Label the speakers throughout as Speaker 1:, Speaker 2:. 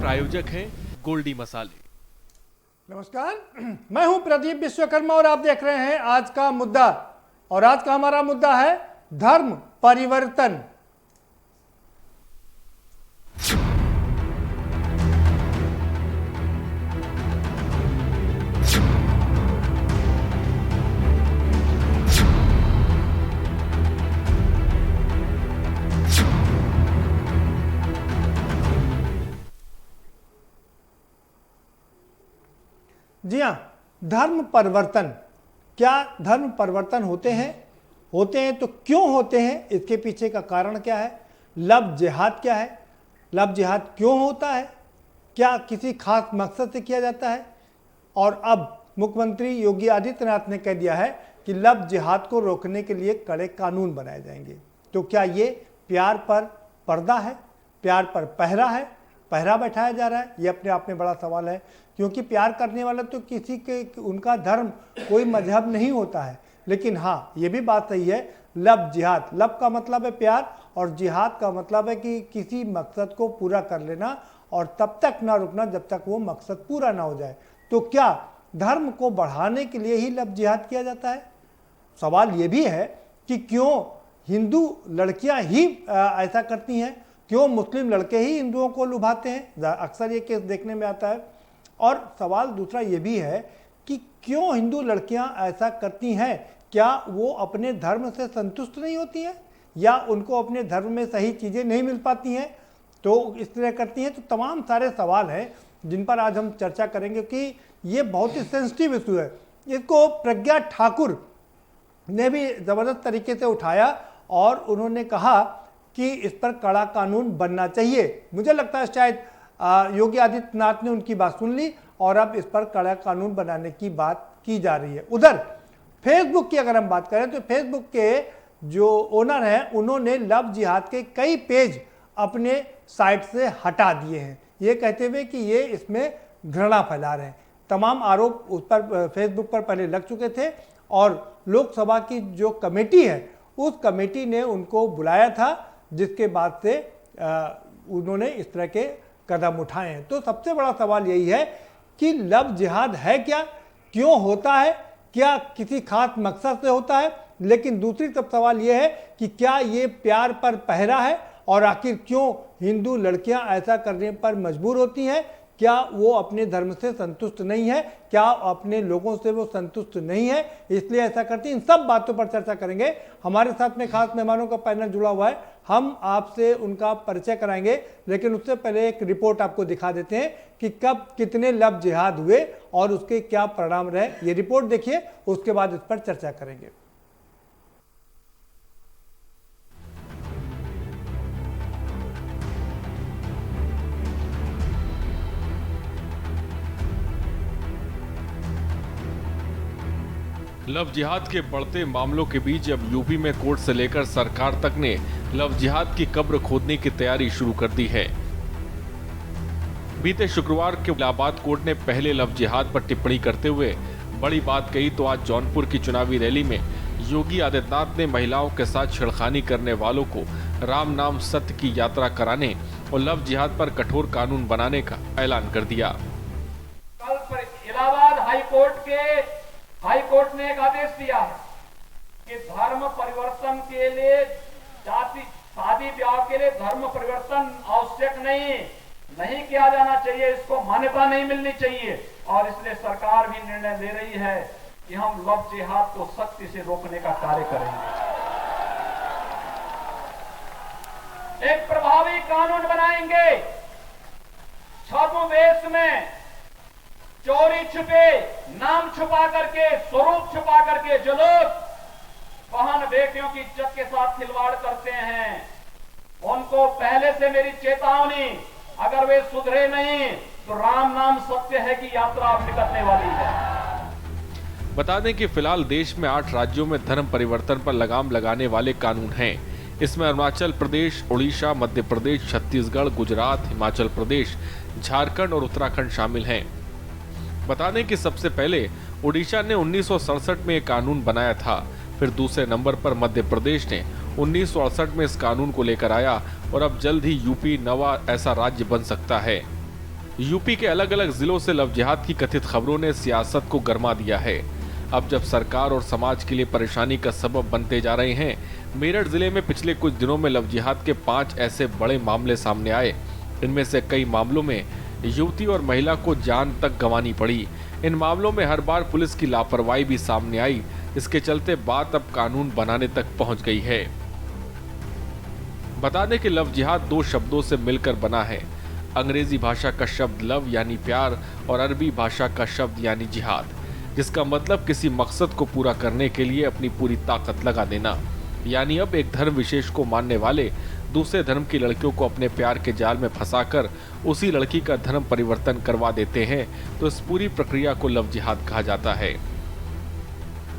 Speaker 1: प्रायोजक हैं गोल्डी मसाले।
Speaker 2: नमस्कार, मैं हूं प्रदीप विश्वकर्मा और आप देख रहे हैं आज का मुद्दा। और आज का हमारा मुद्दा है धर्म परिवर्तन। जी हाँ, धर्म परिवर्तन। क्या धर्म परिवर्तन होते हैं? होते हैं तो क्यों होते हैं? इसके पीछे का कारण क्या है? लव जिहाद क्या है? लव जिहाद क्यों होता है? क्या किसी खास मकसद से किया जाता है? और अब मुख्यमंत्री योगी आदित्यनाथ ने कह दिया है कि लव जिहाद को रोकने के लिए कड़े कानून बनाए जाएंगे। तो क्या ये प्यार पर पर्दा है? प्यार पर पहरा है? पहरा बैठाया जा रहा है? ये अपने आप में बड़ा सवाल है, क्योंकि प्यार करने वाला तो किसी के उनका धर्म कोई मजहब नहीं होता है। लेकिन हाँ, ये भी बात सही है, लव जिहाद, लव का मतलब है प्यार और जिहाद का मतलब है कि किसी मकसद को पूरा कर लेना और तब तक ना रुकना जब तक वो मकसद पूरा ना हो जाए। तो क्या धर्म को बढ़ाने के लिए ही लव जिहाद किया जाता है? सवाल ये भी है कि क्यों हिंदू लड़कियां ही ऐसा करती हैं, क्यों मुस्लिम लड़के ही हिंदुओं को लुभाते हैं? अक्सर ये केस देखने में आता है। और सवाल दूसरा ये भी है कि क्यों हिंदू लड़कियां ऐसा करती हैं? क्या वो अपने धर्म से संतुष्ट नहीं होती हैं या उनको अपने धर्म में सही चीज़ें नहीं मिल पाती हैं तो इस तरह करती हैं? तो तमाम सारे सवाल हैं जिन पर आज हम चर्चा करेंगे कि ये बहुत ही सेंसिटिव इशू है। इसको प्रज्ञा ठाकुर ने भी ज़बरदस्त तरीके से उठाया और उन्होंने कहा कि इस पर कड़ा कानून बनना चाहिए। मुझे लगता है शायद योगी आदित्यनाथ ने उनकी बात सुन ली और अब इस पर कड़ा कानून बनाने की बात की जा रही है। उधर फेसबुक की अगर हम बात करें तो फेसबुक के जो ओनर हैं उन्होंने लव जिहाद के कई पेज अपने साइट से हटा दिए हैं, ये कहते हुए कि ये इसमें घृणा फैला रहे हैं। तमाम आरोप उस पर फेसबुक पर पहले लग चुके थे और लोकसभा की जो कमेटी है उस कमेटी ने उनको बुलाया था, जिसके बाद से उन्होंने इस तरह के कदम उठाए हैं। तो सबसे बड़ा सवाल यही है कि लव जिहाद है क्या, क्यों होता है, क्या किसी खास मकसद से होता है? लेकिन दूसरी तरफ सवाल यह है कि क्या ये प्यार पर पहरा है और आखिर क्यों हिंदू लड़कियां ऐसा करने पर मजबूर होती हैं? क्या वो अपने धर्म से संतुष्ट नहीं है? क्या अपने लोगों से वो संतुष्ट नहीं है इसलिए ऐसा करती हैं? इन सब बातों पर चर्चा करेंगे। हमारे साथ में खास मेहमानों का पैनल जुड़ा हुआ है, हम आपसे उनका परिचय कराएंगे। लेकिन उससे पहले एक रिपोर्ट आपको दिखा देते हैं कि कब कितने लव जिहाद हुए और उसके क्या परिणाम रहे। ये रिपोर्ट देखिए, उसके बाद इस पर चर्चा करेंगे।
Speaker 1: लव जिहाद के बढ़ते मामलों के बीच अब यूपी में कोर्ट से लेकर सरकार तक ने लव जिहाद की कब्र खोदने की तैयारी शुरू कर दी है। बीते शुक्रवार के इलाहाबाद कोर्ट ने पहले लव जिहाद पर टिप्पणी करते हुए बड़ी बात कही तो आज जौनपुर की चुनावी रैली में योगी आदित्यनाथ ने महिलाओं के साथ छेड़खानी करने वालों को राम नाम सत्य की यात्रा कराने और लव जिहाद पर कठोर कानून बनाने का ऐलान कर दिया।
Speaker 3: कल इलाहाबाद हाई कोर्ट ने एक आदेश दिया है कि धर्म परिवर्तन के लिए शादी ब्याह के लिए धर्म परिवर्तन आवश्यक नहीं किया जाना चाहिए, इसको मान्यता नहीं मिलनी चाहिए। और इसलिए सरकार भी निर्णय ले रही है कि हम लव जिहाद को सख्ती से रोकने का कार्य करेंगे। एक प्रभावी कानून बनाएंगे। छद्मवेश में चोरी छिपे, नाम छुपा करके, स्वरूप छुपा करके जो लोग बहन बेटियों की इज्जत के साथ खिलवाड़ करते हैं, उनको पहले से मेरी चेतावनी, अगर वे सुधरे नहीं तो राम नाम सत्य है की यात्रा अब निकलने वाली है।
Speaker 1: बता दें कि फिलहाल देश में 8 राज्यों में धर्म परिवर्तन पर लगाम लगाने वाले कानून हैं। इसमें अरुणाचल प्रदेश, उड़ीसा, मध्य प्रदेश, छत्तीसगढ़, गुजरात, हिमाचल प्रदेश, झारखंड और उत्तराखंड शामिल हैं। बता दें कि सबसे पहले उड़ीसा ने 1967 में एक कानून बनाया था, फिर दूसरे नंबर पर मध्य प्रदेश ने 1968 में इस कानून को लेकर आया और अब जल्द ही यूपी नवा ऐसा राज्य बन सकता है। यूपी के अलग अलग जिलों से लव जिहाद की कथित खबरों ने सियासत को गरमा दिया है। अब जब सरकार और समाज के लिए परेशानी का सबब बनते जा रहे हैं, मेरठ जिले में पिछले कुछ दिनों में लव जिहाद के 5 ऐसे बड़े मामले सामने आए। इनमें से कई मामलों में युवती और महिला को जान तक गंवानी पड़ी। इन मामलों में हर बार पुलिस की लापरवाही भी सामने आई। इसके चलते बात अब कानून बनाने तक पहुंच गई है। बता दें कि लव जिहाद 2 शब्दों से मिलकर बना है। अंग्रेजी भाषा का शब्द लव यानी प्यार और अरबी भाषा का शब्द यानी जिहाद, जिसका मतलब किसी मकसद को पूरा करने के लिए अपनी पूरी ताकत लगा देना। यानी अब एक धर्म विशेष को मानने वाले दूसरे धर्म की लड़कियों को अपने प्यार के जाल में फंसाकर उसी लड़की का धर्म परिवर्तन करवा देते हैं, तो इस पूरी प्रक्रिया को लव जिहाद कहा जाता है।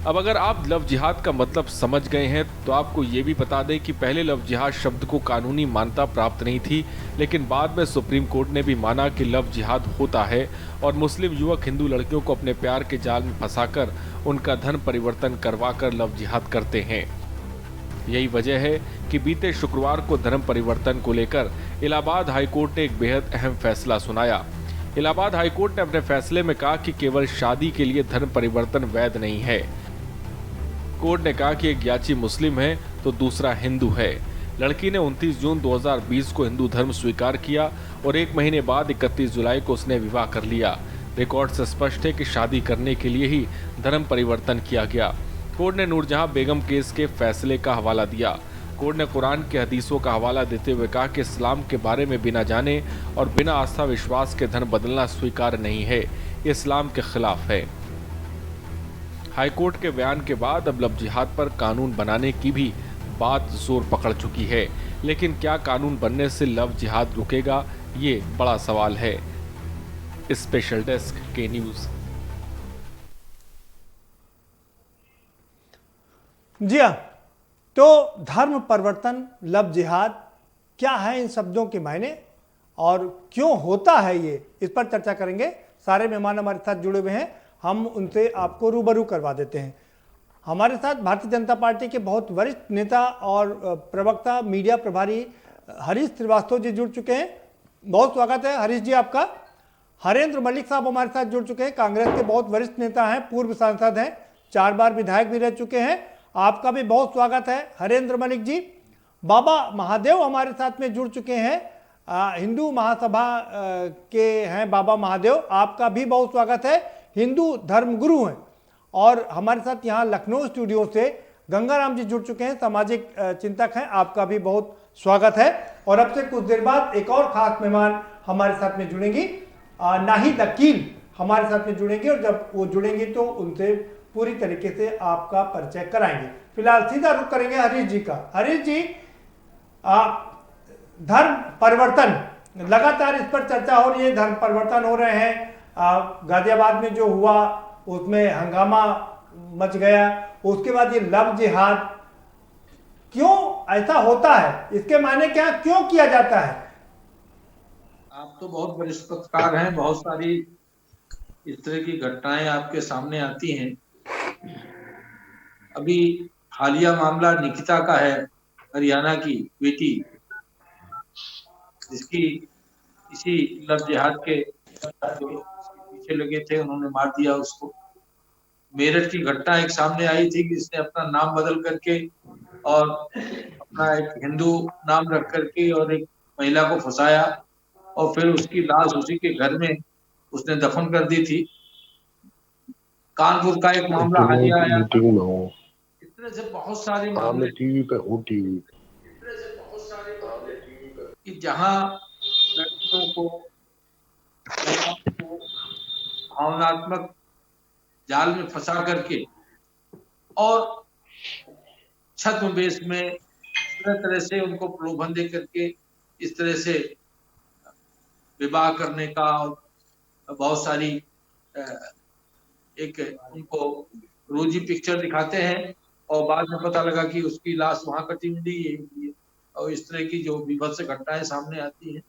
Speaker 1: अब अगर आप लव जिहाद का मतलब समझ गए हैं तो आपको ये भी बता दें कि पहले लव जिहाद शब्द को कानूनी मान्यता प्राप्त नहीं थी, लेकिन बाद में सुप्रीम कोर्ट ने भी माना कि लव जिहाद होता है और मुस्लिम युवक हिंदू लड़कियों को अपने प्यार के जाल में फंसाकर उनका धर्म परिवर्तन करवाकर लव जिहाद करते हैं। यही वजह है कि बीते शुक्रवार को धर्म परिवर्तन को लेकर इलाहाबाद हाईकोर्ट ने एक बेहद अहम फैसला सुनाया। इलाहाबाद हाईकोर्ट ने अपने फैसले में कहा कि केवल शादी के लिए धर्म परिवर्तन वैध नहीं है। कोर्ट ने कहा कि एक याची मुस्लिम है तो दूसरा हिंदू है। लड़की ने 29 जून 2020 को हिंदू धर्म स्वीकार किया और 1 महीने बाद 31 जुलाई को उसने विवाह कर लिया। रिकॉर्ड से स्पष्ट है कि शादी करने के लिए ही धर्म परिवर्तन किया गया। कोर्ट ने नूरजहां बेगम केस के फैसले का हवाला दिया। कोर्ट ने कुरान के हदीसों का हवाला देते हुए कहा कि इस्लाम के बारे में बिना जाने और बिना आस्था विश्वास के धर्म बदलना स्वीकार नहीं है, ये इस्लाम के खिलाफ है। हाईकोर्ट के बयान के बाद अब लव जिहाद पर कानून बनाने की भी बात जोर पकड़ चुकी है, लेकिन क्या कानून बनने से लव जिहाद रुकेगा, ये बड़ा सवाल है। स्पेशल डेस्क के न्यूज़।
Speaker 2: जी हाँ, तो धर्म परिवर्तन, लव जिहाद क्या है, इन शब्दों के मायने और क्यों होता है ये, इस पर चर्चा करेंगे। सारे मेहमान हमारे साथ जुड़े हुए हैं, हम उनसे आपको रूबरू करवा देते हैं। हमारे साथ भारतीय जनता पार्टी के बहुत वरिष्ठ नेता और प्रवक्ता, मीडिया प्रभारी हरीश श्रीवास्तव जी जुड़ चुके हैं। बहुत स्वागत है हरीश जी आपका। हरेंद्र मलिक साहब हमारे साथ जुड़ चुके हैं, कांग्रेस के बहुत वरिष्ठ नेता हैं, पूर्व सांसद हैं, 4 बार विधायक भी रह चुके हैं। आपका भी बहुत स्वागत है हरेंद्र मलिक जी। बाबा महादेव हमारे साथ में जुड़ चुके हैं, हिंदू महासभा के हैं बाबा महादेव, आपका भी बहुत स्वागत है, हिंदू धर्मगुरु हैं। और हमारे साथ यहाँ लखनऊ स्टूडियो से गंगाराम जी जुड़ चुके हैं, सामाजिक चिंतक हैं, आपका भी बहुत स्वागत है। और अब से कुछ देर बाद एक और खास मेहमान हमारे साथ में जुड़ेंगी, नाहिद अकील हमारे साथ में जुड़ेंगे, और जब वो जुड़ेंगे तो उनसे पूरी तरीके से आपका परिचय कराएंगे। फिलहाल सीधा रुख करेंगे हरीश जी का। हरीश जी, धर्म परिवर्तन, लगातार इस पर चर्चा हो रही है, धर्म परिवर्तन हो रहे हैं। गाजियाबाद में जो हुआ उसमें हंगामा मच गया, उसके बाद ये लव जिहाद, क्यों ऐसा होता है, इसके मायने क्या, क्यों किया जाता है?
Speaker 4: आप तो बहुत वरिष्ठ पत्रकार हैं, बहुत सारी इस तरह की घटनाएं आपके सामने आती हैं। अभी हालिया मामला निकिता का है, हरियाणा की बेटी, जिसकी इसी लव जिहाद के पीछे लगे थे, उन्होंने मार दिया उसको। मेरठ की घटना एक सामने आई थी कि इसने अपना नाम बदल करके और अपना एक हिंदू नाम रख करके और एक महिला को फंसाया और फिर उसकी लाश उसी के घर में उसने दफन कर दी थी। कानपुर का एक मामला हालिया आया, इस तरह से बहुत सारे मामले टीवी पे कि जहां लड़कियों को भावनात्मक जाल में फंसा करके और छद्मवेश में तरह तरह से उनको प्रलोभन दे करके इस तरह से विवाह करने का, और बहुत सारी एक उनको रोजी पिक्चर दिखाते हैं और बाद में पता लगा कि उसकी लाश वहां कटी मिली है, और इस तरह की जो विभत्स घटनाएं सामने आती हैं।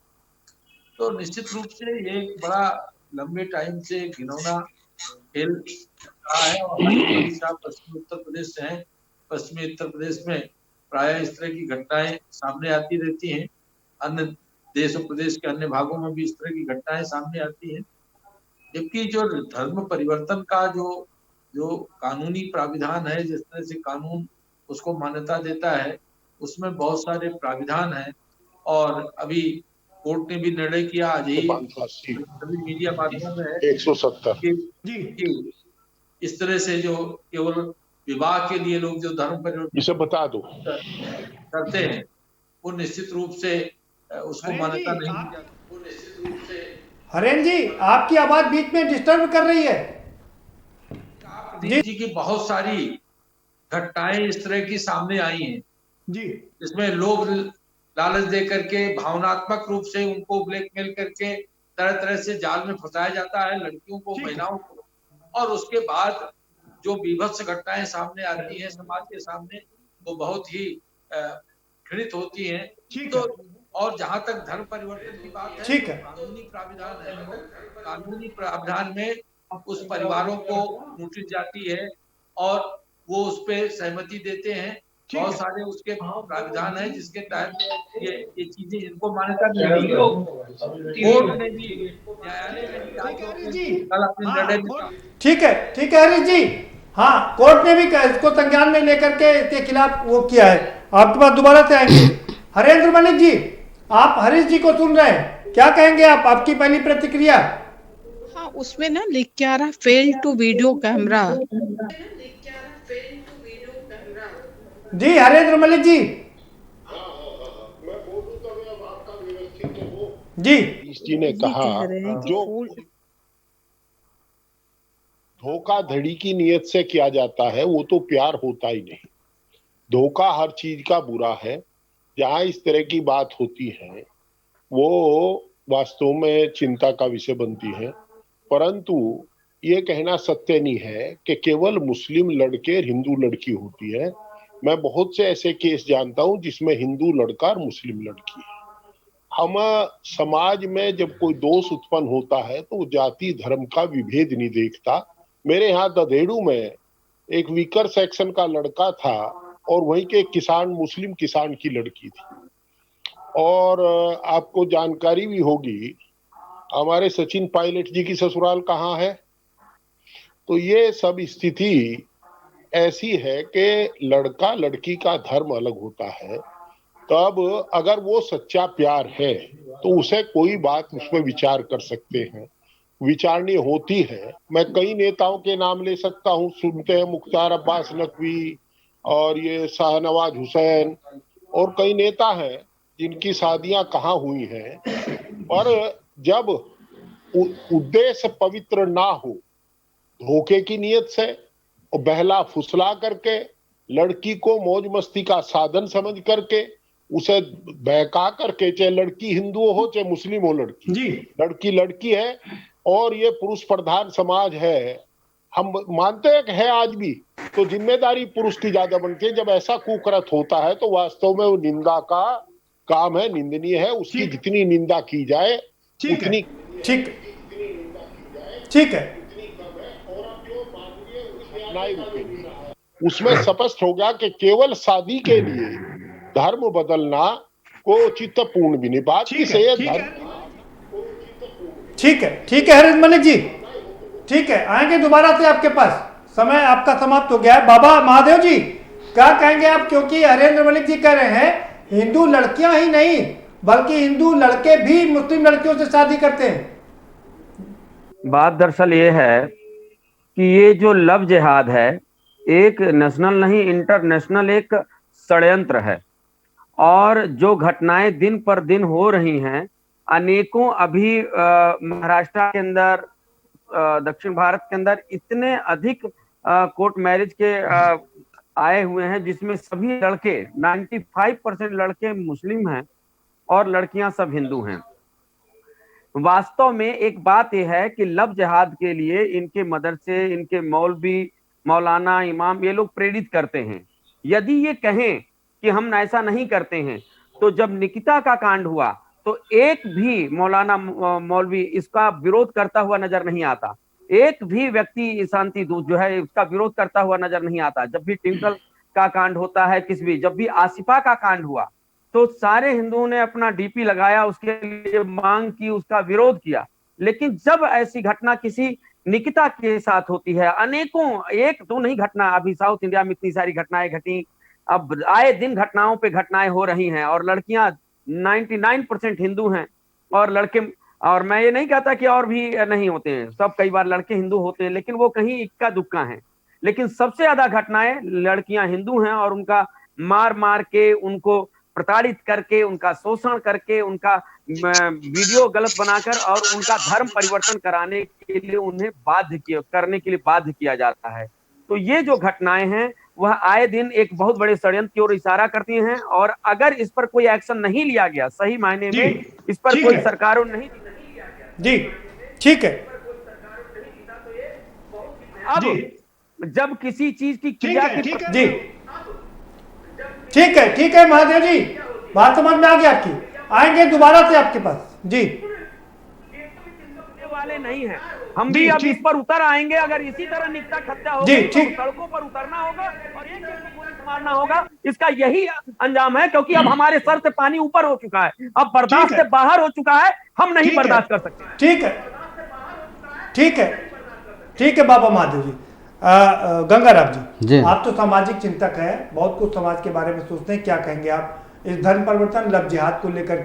Speaker 4: तो निश्चित रूप से ये एक बड़ा लंबे टाइम से घिनौना खेल रहा है। और पश्चिमी उत्तर प्रदेश से हैं, पश्चिमी उत्तर प्रदेश में प्राय इस तरह की घटनाएं सामने आती रहती हैं। अन्य देश और प्रदेश के अन्य भागों में भी इस तरह की घटनाएं सामने आती हैं। जबकि जो धर्म परिवर्तन का जो जो कानूनी प्राविधान है, जिस तरह से कानून उसको मान्यता देता है, उसमें बहुत सारे प्राविधान हैं। और अभी कोर्ट ने भी निर्णय किया, आज ही सभी मीडिया माध्यमों में है
Speaker 5: 170
Speaker 4: कि इस तरह से जो केवल विवाह के लिए लोग जो धर्म परिवर्तन
Speaker 5: इसे बता दो
Speaker 4: करते हैं, वो निश्चित रूप से उसको मान्यता नहीं दी जाती। वो निश्चित रूप से
Speaker 2: हरेन जी, आपकी आवाज बीच में डिस्टर्ब कर रही है
Speaker 4: जी की बहुत सारी घटनाएं इस तरह की सामने आई हैं
Speaker 2: जी।
Speaker 4: इसमें लोग लालच दे करके भावनात्मक रूप से उनको ब्लैकमेल करके तरह तरह से जाल में फंसाया जाता है, लड़कियों को, महिलाओं को, और उसके बाद जो बीभत्स घटनाएं सामने आती हैं समाज के सामने, वो बहुत ही घृणित होती हैं। तो और जहां तक धर्म परिवर्तन की बात है,
Speaker 2: ठीक है,
Speaker 4: कानूनी प्राविधान है, कानूनी प्राविधान में उस परिवारों को नोटिस जाती है और वो उस पे सहमति देते हैं। बहुत सारे उसके प्राविधान है जिसके तहत ये चीजें इनको मान्यता मिली है। कोर्ट ने भी, न्यायालय ने भी कल अपने निर्णय दिया।
Speaker 2: ठीक है हरीश जी, हाँ, कोर्ट ने भी इसको संज्ञान में लेकर के इसके खिलाफ वो किया है। आपके पास दोबारा से आएंगे। हरेंद्र मलिक जी, आप हरीश जी को सुन रहे हैं, क्या कहेंगे आप, आपकी पहली प्रतिक्रिया?
Speaker 6: हाँ, उसमें ना लिख के आ रहा फेल टू वीडियो कैमरा।
Speaker 2: जी हरेंद्र मलिक जी।
Speaker 5: मैं बोलूं तो अब आपका व्यवस्थित हो
Speaker 2: जी
Speaker 5: जी ने कहा जो धोखाधड़ी की नियत से किया जाता है वो तो प्यार होता ही नहीं। धोखा हर चीज का बुरा है। जहां इस तरह की बात होती है वो वास्तव में चिंता का विषय बनती है। परंतु ये कहना सत्य नहीं है कि केवल मुस्लिम लड़के और हिंदू लड़की होती है। मैं बहुत से ऐसे केस जानता हूं जिसमें हिंदू लड़का और मुस्लिम लड़की है। हम समाज में जब कोई दोष उत्पन्न होता है तो जाति धर्म का विभेद नहीं देखता। मेरे यहाँ ददेड़ू में एक वीकर सेक्शन का लड़का था और वहीं के किसान, मुस्लिम किसान की लड़की थी। और आपको जानकारी भी होगी हमारे सचिन पायलट जी की ससुराल कहाँ है। तो ये सब स्थिति ऐसी है कि लड़का लड़की का धर्म अलग होता है। तब अगर वो सच्चा प्यार है तो उसे कोई बात उसमें विचार कर सकते हैं, विचारनी होती है। मैं कई नेताओं के नाम ले सकता हूँ, सुनते हैं मुख्तार अब्बास नकवी और ये शाहनवाज हुसैन और कई नेता हैं जिनकी शादियां कहाँ हुई हैं। और जब उद्देश्य पवित्र ना हो, धोखे की नियत से और बहला फुसला करके लड़की को मौज मस्ती का साधन समझ करके उसे बहका करके, चाहे लड़की हिंदू हो चाहे मुस्लिम हो, लड़की लड़की है और ये पुरुष प्रधान समाज है, हम मानते हैं कि है आज भी, तो जिम्मेदारी पुरुष की ज्यादा बनती है। जब ऐसा कुकृत होता है तो वास्तव में वो निंदा का काम है, निंदनीय है। उसकी जितनी निंदा की जाए उतनी
Speaker 2: ठीक है।
Speaker 5: उसमें स्पष्ट हो गया कि केवल शादी के लिए धर्म बदलना को चित्तपूर्ण भी नहीं। बात किसे धर्म।
Speaker 2: ठीक है हरीश मलिक जी, ठीक है, आएंगे दोबारा से आपके पास, समय आपका समाप्त हो गया है। बाबा महादेव जी, क्या कहेंगे आप, क्योंकि हरेंद्र मलिक जी कह रहे हैं हिंदू लड़कियां ही नहीं बल्कि हिंदू लड़के भी मुस्लिम लड़कियों से शादी करते हैं।
Speaker 7: बात दरअसल ये है कि ये जो लव जिहाद है एक नेशनल नहीं इंटरनेशनल एक षड्यंत्र है। और जो घटनाएं दिन पर दिन हो रही हैं, अनेकों अभी महाराष्ट्र के अंदर, दक्षिण भारत के अंदर इतने अधिक कोर्ट मैरिज के आए हुए हैं जिसमें सभी लड़के 95% लड़के मुस्लिम हैं और लड़कियां सब हिंदू हैं। वास्तव में एक बात यह है कि लव जिहाद के लिए इनके मदरसे, इनके मौलवी, मौलाना, इमाम, ये लोग प्रेरित करते हैं। यदि ये कहें कि हम ऐसा नहीं करते हैं तो जब निकिता का कांड हुआ तो एक भी मौलाना, मौलवी इसका विरोध करता हुआ नजर नहीं आता। एक भी व्यक्ति शांति दूत जो है उसका विरोध करता हुआ नजर नहीं आता। जब भी ट्विंकल का कांड होता है, जब भी आसिफा का कांड हुआ तो सारे हिंदुओं ने अपना डीपी लगाया, उसके लिए मांग की, उसका विरोध किया। लेकिन जब ऐसी घटना किसी निकिता के साथ होती है, अनेकों, एक दो नहीं घटना, अभी साउथ इंडिया में इतनी सारी घटनाएं घटी, अब आए दिन घटनाओं पे घटनाएं हो रही हैं, और लड़कियां 99% हिंदू हैं और लड़के, और मैं ये नहीं कहता कि और भी नहीं होते हैं, सब कई बार लड़के हिंदू होते हैं, लेकिन वो कहीं इक्का दुक्का हैं। लेकिन सबसे ज्यादा घटनाएं लड़कियां हिंदू हैं और उनका मार मार के, उनको प्रताड़ित करके, उनका शोषण करके, उनका वीडियो गलत बनाकर और उनका धर्म परिवर्तन कराने के लिए उन्हें करने के लिए बाध्य किया जाता है। तो ये जो घटनाएं हैं वह आए दिन एक बहुत बड़े षड्यंत्र की ओर इशारा करती हैं, और अगर इस पर कोई एक्शन नहीं लिया गया, सही मायने में इस पर कोई सरकारों नहीं
Speaker 2: जी, ठीक है।
Speaker 7: अब जब किसी चीज की क्रिया की
Speaker 2: जी, ठीक है महादेव जी, बात समझ में आ गई आपकी, आएंगे दोबारा से आपके पास जी।
Speaker 7: वाले नहीं है, हम भी अब इस पर उतर आएंगे। अगर इसी तरह निकटा खत्या होगा तो सड़कों पर उतरना होगा और एक गोली मारना होगा, इसका यही अंजाम है, क्योंकि अब हमारे सर से पानी ऊपर हो चुका है, अब बर्दाश्त से बाहर हो चुका है, हम नहीं बर्दाश्त कर सकते।
Speaker 2: ठीक है बाबा महादेव जी। गंगाराम जी, आप तो सामाजिक चिंतक है, बहुत कुछ समाज के बारे में सोचते हैं, क्या कहेंगे आप इस धर्म परिवर्तन लव जिहाद को लेकर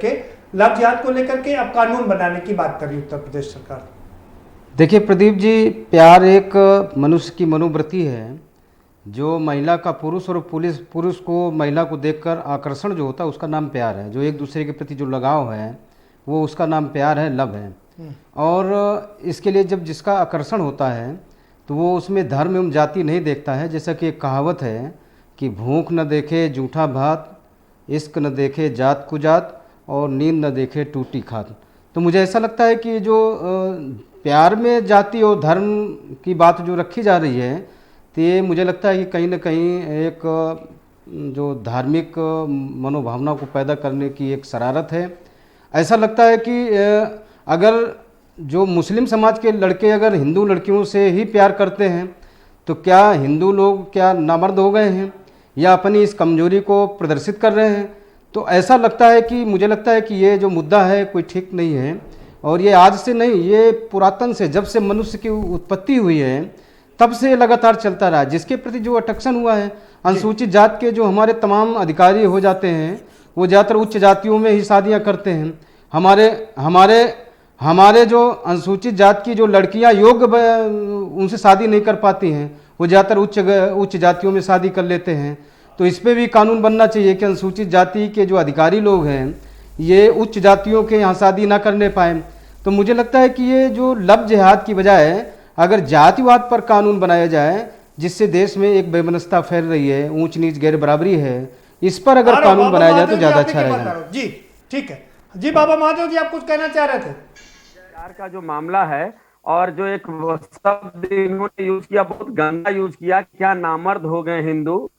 Speaker 2: के अब कानून बनाने की बात करी उत्तर प्रदेश सरकार?
Speaker 8: देखिए प्रदीप जी, प्यार एक मनुष्य की मनोवृत्ति है, जो महिला का पुरुष और पुरुष को महिला को देखकर आकर्षण जो होता है उसका नाम प्यार है, जो एक दूसरे के प्रति जो लगाव है वो उसका नाम प्यार है, लव है। और इसके लिए जब जिसका आकर्षण होता है तो वो उसमें धर्म एवं जाति नहीं देखता है। जैसा कि एक कहावत है कि भूख न देखे जूठा भात, इश्क न देखे जात को जात, और नींद न देखे टूटी खात। तो मुझे ऐसा लगता है कि जो प्यार में जाति और धर्म की बात जो रखी जा रही है, तो ये मुझे लगता है कि कहीं ना कहीं एक जो धार्मिक मनोभावना को पैदा करने की एक शरारत है। ऐसा लगता है कि अगर जो मुस्लिम समाज के लड़के अगर हिंदू लड़कियों से ही प्यार करते हैं तो क्या हिंदू लोग क्या नामर्द हो गए हैं या अपनी इस कमजोरी को प्रदर्शित कर रहे हैं? तो ऐसा लगता है कि मुझे लगता है कि ये जो मुद्दा है कोई ठीक नहीं है, और ये आज से नहीं, ये पुरातन से, जब से मनुष्य की उत्पत्ति हुई है तब से लगातार चलता रहा। जिसके प्रति जो अटैक्शन हुआ है, अनुसूचित जात के जो हमारे तमाम अधिकारी हो जाते हैं वो ज़्यादातर उच्च जातियों में ही शादियाँ करते हैं। हमारे जो अनुसूचित जात की जो लड़कियां योग्य उनसे शादी नहीं कर पाती हैं, वो ज़्यादातर उच्च जातियों में शादी कर लेते हैं। तो इस पे भी कानून बनना चाहिए कि अनुसूचित जाति के जो अधिकारी लोग हैं ये उच्च जातियों के यहाँ शादी ना करने पाए। तो मुझे लगता है कि ये जो लव जिहाद की बजाय अगर जातिवाद पर कानून बनाया जाए, जिससे देश में एक बेमनस्ता फैल रही है, ऊंच नीच गैर बराबरी है, इस पर अगर कानून बनाया जाए तो ज़्यादा अच्छा रहेगा।
Speaker 2: जी ठीक है जी। बाबा महादेव जी, आप कुछ कहना चाह रहे थे?
Speaker 7: प्यार का जो मामला है, और जो एक शब्द इन्होंने यूज किया, बहुत गंदा यूज किया, क्या नामर्द हो गए हिंदू।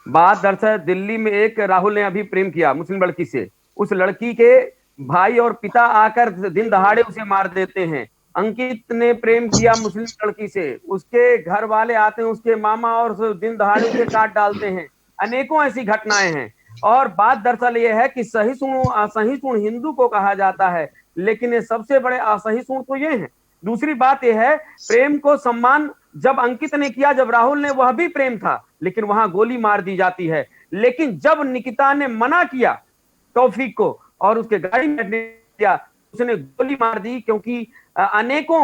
Speaker 7: बात दरअसल दिल्ली में एक राहुल ने अभी प्रेम किया मुस्लिम लड़की से, उस लड़की के भाई और पिता आकर दिन दहाड़े उसे मार देते हैं। अंकित ने प्रेम किया मुस्लिम लड़की से, उसके घर वाले आते हैं, उसके मामा, और दिन दहाड़े उसे काट डालते हैं। अनेकों ऐसी घटनाएं हैं। और बात दरअसल ये है कि असहिष्णु हिंदू को कहा जाता है, लेकिन ये सबसे बड़े असहिष्णु तो ये हैं। दूसरी बात यह है, प्रेम को सम्मान जब अंकित ने किया, जब राहुल ने, वह भी प्रेम था, लेकिन वहां गोली मार दी जाती है। लेकिन जब निकिता ने मना किया तौफीक को और उसके गाड़ी में दिया, उसने गोली मार दी, क्योंकि अनेकों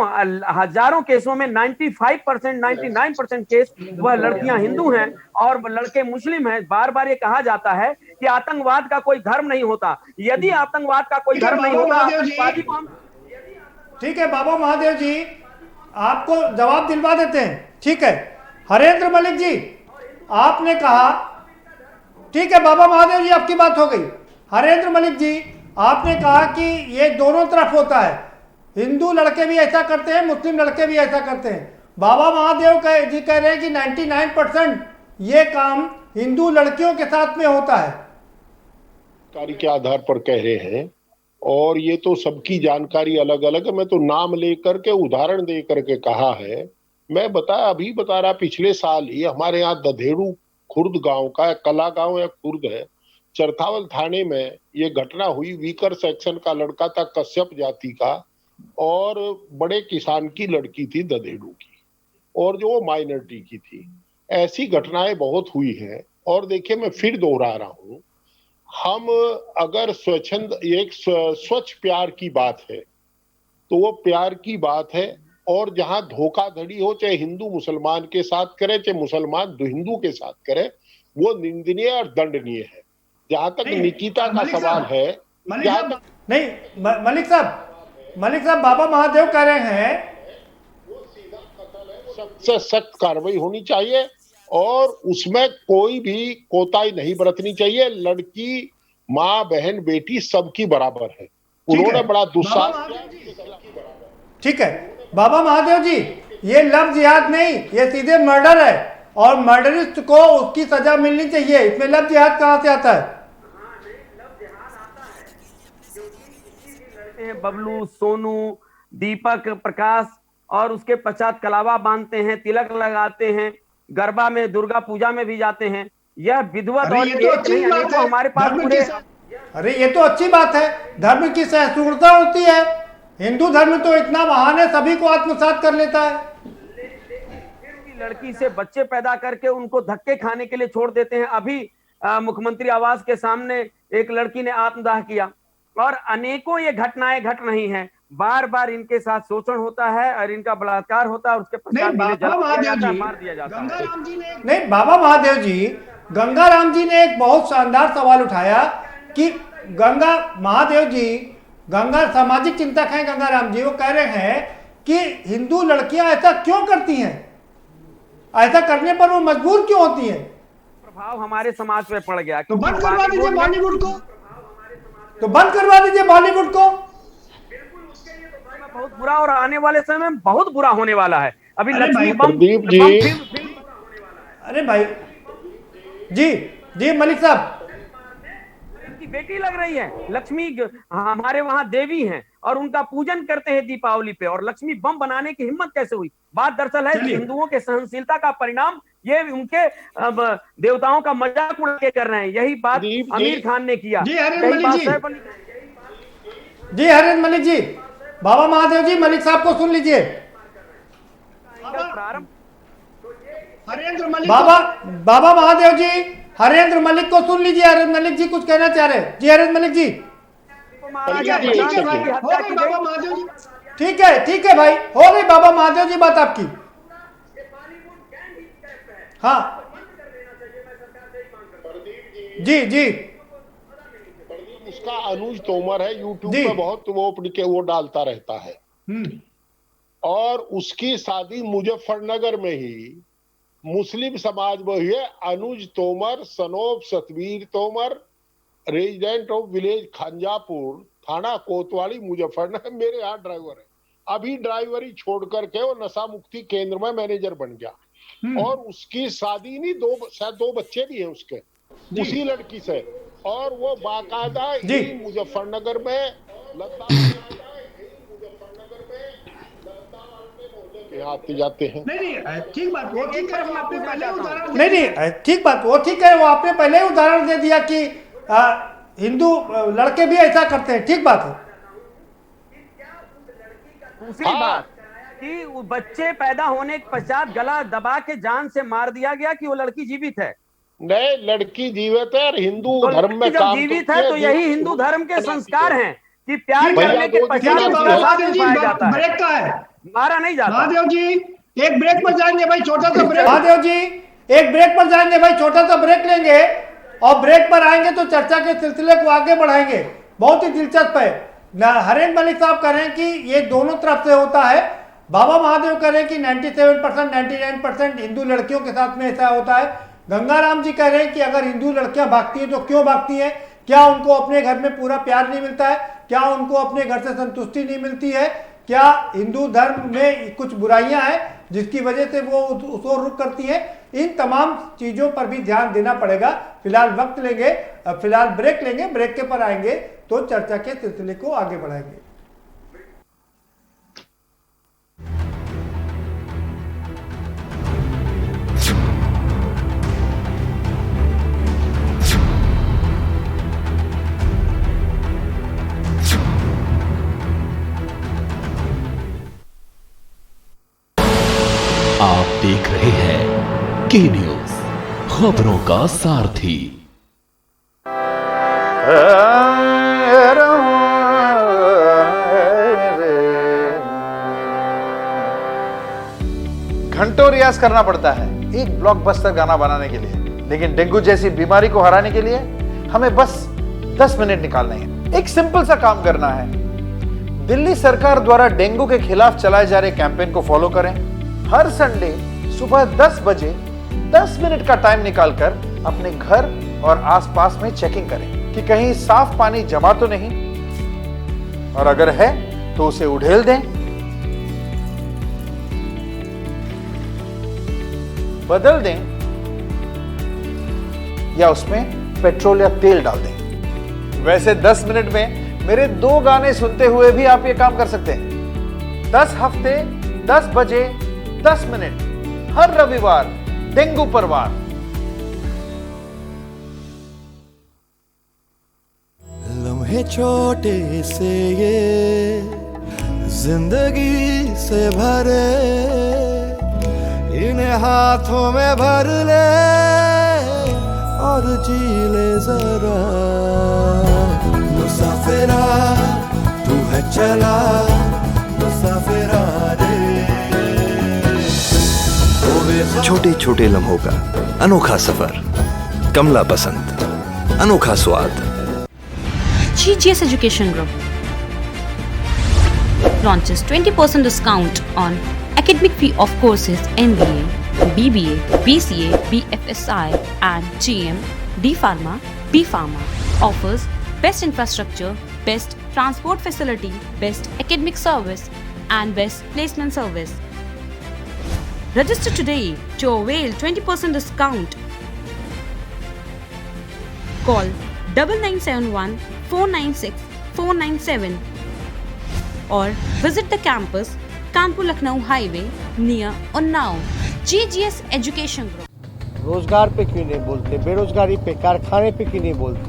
Speaker 7: हजारों केसों में 99% केस वह लड़कियां हिंदू हैं और लड़के मुस्लिम हैं। बार बार ये कहा जाता है कि आतंकवाद का कोई धर्म नहीं होता। यदि आतंकवाद का कोई धर्म नहीं होता, आतंकवादी को हम...
Speaker 2: ठीक है बाबा महादेव जी, आपको जवाब दिलवा देते हैं। ठीक है हरेंद्र मलिक जी, आपने कहा, ठीक है बाबा महादेव जी आपकी बात हो गई। हरेंद्र मलिक जी, आपने कहा कि ये दोनों तरफ होता है, हिंदू लड़के भी ऐसा करते हैं, मुस्लिम लड़के भी ऐसा करते हैं। बाबा महादेव जी कह रहे हैं कि 99% ये काम हिंदू लड़कियों के साथ में होता है।
Speaker 5: जानकारी के आधार पर कह रहे हैं, और ये तो सबकी जानकारी अलग अलग है। मैं तो नाम लेकर के उदाहरण दे करके कहा है। मैं अभी बता रहा, पिछले साल ही हमारे यहाँ दधेड़ू खुर्द गांव का, कला गांव या खुर्द है, चरथावल थाने में ये घटना हुई, वीकर सेक्शन का लड़का था, कश्यप जाति का, और बड़े किसान की लड़की थी ददेड़ू की, और जो वो माइनॉरिटी की थी। ऐसी घटनाएं बहुत हुई हैं। और देखिए, मैं फिर दोहरा रहा हूं, हम अगर स्वच्छंद, एक स्वच्छ प्यार की बात है तो वो प्यार की बात है। और जहां धोखाधड़ी हो, चाहे हिंदू मुसलमान के साथ करे, चाहे मुसलमान हिंदू के साथ करे, वो निंदनीय और दंडनीय है। जहां तक निकिता का सवाल है,
Speaker 2: मलिक साहब बाबा महादेव कह रहे हैं
Speaker 5: सख्त से सख्त कार्रवाई होनी चाहिए और उसमें कोई भी कोताही नहीं बरतनी चाहिए। लड़की, माँ, बहन, बेटी सबकी बराबर है। उन्होंने बड़ा दुस्साहस।
Speaker 2: ठीक है बाबा महादेव जी, ये लव जिहाद नहीं, ये सीधे मर्डर है और मर्डरिस्ट को उसकी सजा मिलनी चाहिए। इसमें लव जिहाद कहां से आता है?
Speaker 7: बबलू, सोनू, दीपक, प्रकाश और उसके पश्चात कलावा बांधते हैं, तिलक लगाते हैं, गरबा में, दुर्गा पूजा में भी जाते हैं। यह विधवत और
Speaker 2: ये तो अच्छी बात है हमारे पास पूरे। अरे ये तो अच्छी बात है, धर्म की सहिष्णुता होती है। हिंदू धर्म तो इतना महान है, सभी को आत्मसात कर लेता है।
Speaker 7: लड़की से बच्चे पैदा करके उनको धक्के खाने के लिए छोड़ देते हैं। अभी मुख्यमंत्री आवास के सामने एक लड़की ने आत्मदाह किया और अनेकों ये घटनाएं घट रही हैं। बार बार इनके साथ शोषण होता है और इनका बलात्कार होता है और उसके पश्चात मार दिया जाता है।
Speaker 2: नहीं बाबा महादेव जी, गंगाराम जी ने एक बहुत शानदार सवाल उठाया कि गंगा महादेव जी, गंगा सामाजिक चिंतक हैं गंगाराम जी, वो कह रहे हैं कि हिंदू लड़कियां ऐसा क्यों करती हैं, ऐसा करने पर वो मजबूर क्यों होती हैं?
Speaker 7: प्रभाव हमारे समाज पे पड़ गया।
Speaker 2: तो बंद करवा दीजिए बॉलीवुड को, तो बंद करवा दीजिए बॉलीवुड को।
Speaker 7: बहुत बुरा और आने वाले समय में बहुत बुरा होने वाला है। अभी लक्ष्मी
Speaker 5: प्रदीप जी,
Speaker 2: अरे भाई जी मलिक साहब,
Speaker 7: की बेटी लग रही है लक्ष्मी, हमारे वहां देवी हैं और उनका पूजन करते हैं दीपावली पे, और लक्ष्मी बम बनाने की हिम्मत कैसे हुई? बात दरअसल है हिंदुओं के सहनशीलता का परिणाम, ये उनके देवताओं का मजाक उड़ा के कर रहे हैं। यही बात आमिर खान ने किया।
Speaker 2: जी हरेंद्र मलिक जी, बाबा महादेव जी, मलिक साहब को सुन लीजिए। बाबा महादेव जी, हरेंद्र मलिक को सुन लीजिए। हरेंद्र मलिक जी कुछ कहना चाह रहे हैं। जी हरेंद्र मलिक जी। ठीक है भाई, हो गई बाबा महादेव जी बात आपकी। हाँ जी
Speaker 5: उसका अनुज तोमर है, यूट्यूब पे बहुत वो डालता रहता है। और उसकी शादी मुजफ्फरनगर में ही मुस्लिम समाज में हुई है। अनुज तोमर, सनोब Satveer Tomar, resident of village Khanjapur, थाना कोतवाली, मुजफ्फरनगर, मेरे यहाँ ड्राइवर है। अभी ड्राइवरी छोड़ करके वो नशा मुक्ति केंद्र में मैनेजर बन गया। और उसकी शादी नहीं, शायद 2 बच्चे भी हैं उसके उसी लड़की से। और वो बाकायदा मुजफ्फरनगर में आते जाते हैं।
Speaker 2: नहीं ठीक बात, वो ठीक है, वो आपने पहले उदाहरण नहीं ठीक बात, वो ठीक है, वो आपने पहले उदाहरण दे दिया कि हिंदू लड़के भी ऐसा करते हैं। ठीक बात है।
Speaker 7: दूसरी बात कि वो बच्चे पैदा होने के पश्चात गला दबा के जान से मार दिया गया कि वो लड़की जीवित है।
Speaker 5: नहीं, लड़की जीवित है और हिंदू धर्म में काम
Speaker 7: जीवित है तो यही हिंदू धर्म के संस्कार हैं कि प्यार करने के पश्चात जाता है,
Speaker 2: ब्रेक का है,
Speaker 7: मारा नहीं जाता।
Speaker 2: महादेव जी एक ब्रेक पर जाएंगे भाई, छोटा सा ब्रेक। महादेव जी एक ब्रेक पर जाएंगे भाई, छोटा सा ब्रेक लेंगे और ब्रेक पर आएंगे तो चर्चा के सिलसिले को आगे बढ़ाएंगे। बहुत ही दिलचस्प है। हरेंद्र मलिक साहब कह रहे हैं कि ये दोनों तरफ से होता है। बाबा महादेव कह रहे हैं कि 97% 99% हिंदू लड़कियों के साथ में ऐसा होता है। गंगाराम जी कह रहे हैं कि अगर हिंदू लड़कियां भागती हैं तो क्यों भागती हैं, क्या उनको अपने घर में पूरा प्यार नहीं मिलता है, क्या उनको अपने घर से संतुष्टि नहीं मिलती है, क्या हिंदू धर्म में कुछ बुराइयां हैं जिसकी वजह से वो उस ओर रुख करती हैं। इन तमाम चीजों पर भी ध्यान देना पड़ेगा। फिलहाल वक्त लेंगे, फिलहाल ब्रेक लेंगे, ब्रेक के पर आएंगे तो चर्चा के सिलसिले को आगे बढ़ाएंगे।
Speaker 9: आप देख रहे हैं के न्यूज, खबरों का सारथी।
Speaker 10: घंटों रियाज करना पड़ता है एक ब्लॉकबस्टर गाना बनाने के लिए, लेकिन डेंगू जैसी बीमारी को हराने के लिए हमें बस 10 मिनट निकालने हैं। एक सिंपल सा काम करना है। दिल्ली सरकार द्वारा डेंगू के खिलाफ चलाए जा रहे कैंपेन को फॉलो करें। हर संडे सुबह 10 बजे 10 मिनट का टाइम निकालकर अपने घर और आसपास में चेकिंग करें कि कहीं साफ पानी जमा तो नहीं, और अगर है तो उसे उड़ेल दें, बदल दें या उसमें पेट्रोल या तेल डाल दें। वैसे 10 मिनट में मेरे 2 गाने सुनते हुए भी आप ये काम कर सकते हैं। 10 हफ्ते 10 बजे 10 मिनट हर रविवार, डेंगू पर वार।
Speaker 11: लम्हे छोटे से ये जिंदगी से भरे, इन्हें हाथों में भर ले और जी ले जरा। मुसाफिरा तू है चला, मुसाफिरा रे।
Speaker 12: छोटे छोटे लम्हों का अनोखा सफर, कमला पसंद, अनोखा स्वाद।
Speaker 13: GGS Education Group launches 20% discount on academic fee of courses MBA, BBA, BCA, BFSI and GM, D Pharma, B Pharma. Offers best infrastructure, best transport facility, best academic service and best placement service. Register today to avail 20% discount. Call 9971 496 497 or visit the campus Kanpur Lucknow highway near Unnao. GGS education group.
Speaker 14: रोजगार पे क्यों नहीं बोलते, बेरोजगारी पे, कारखाने पे क्यों नहीं बोलते,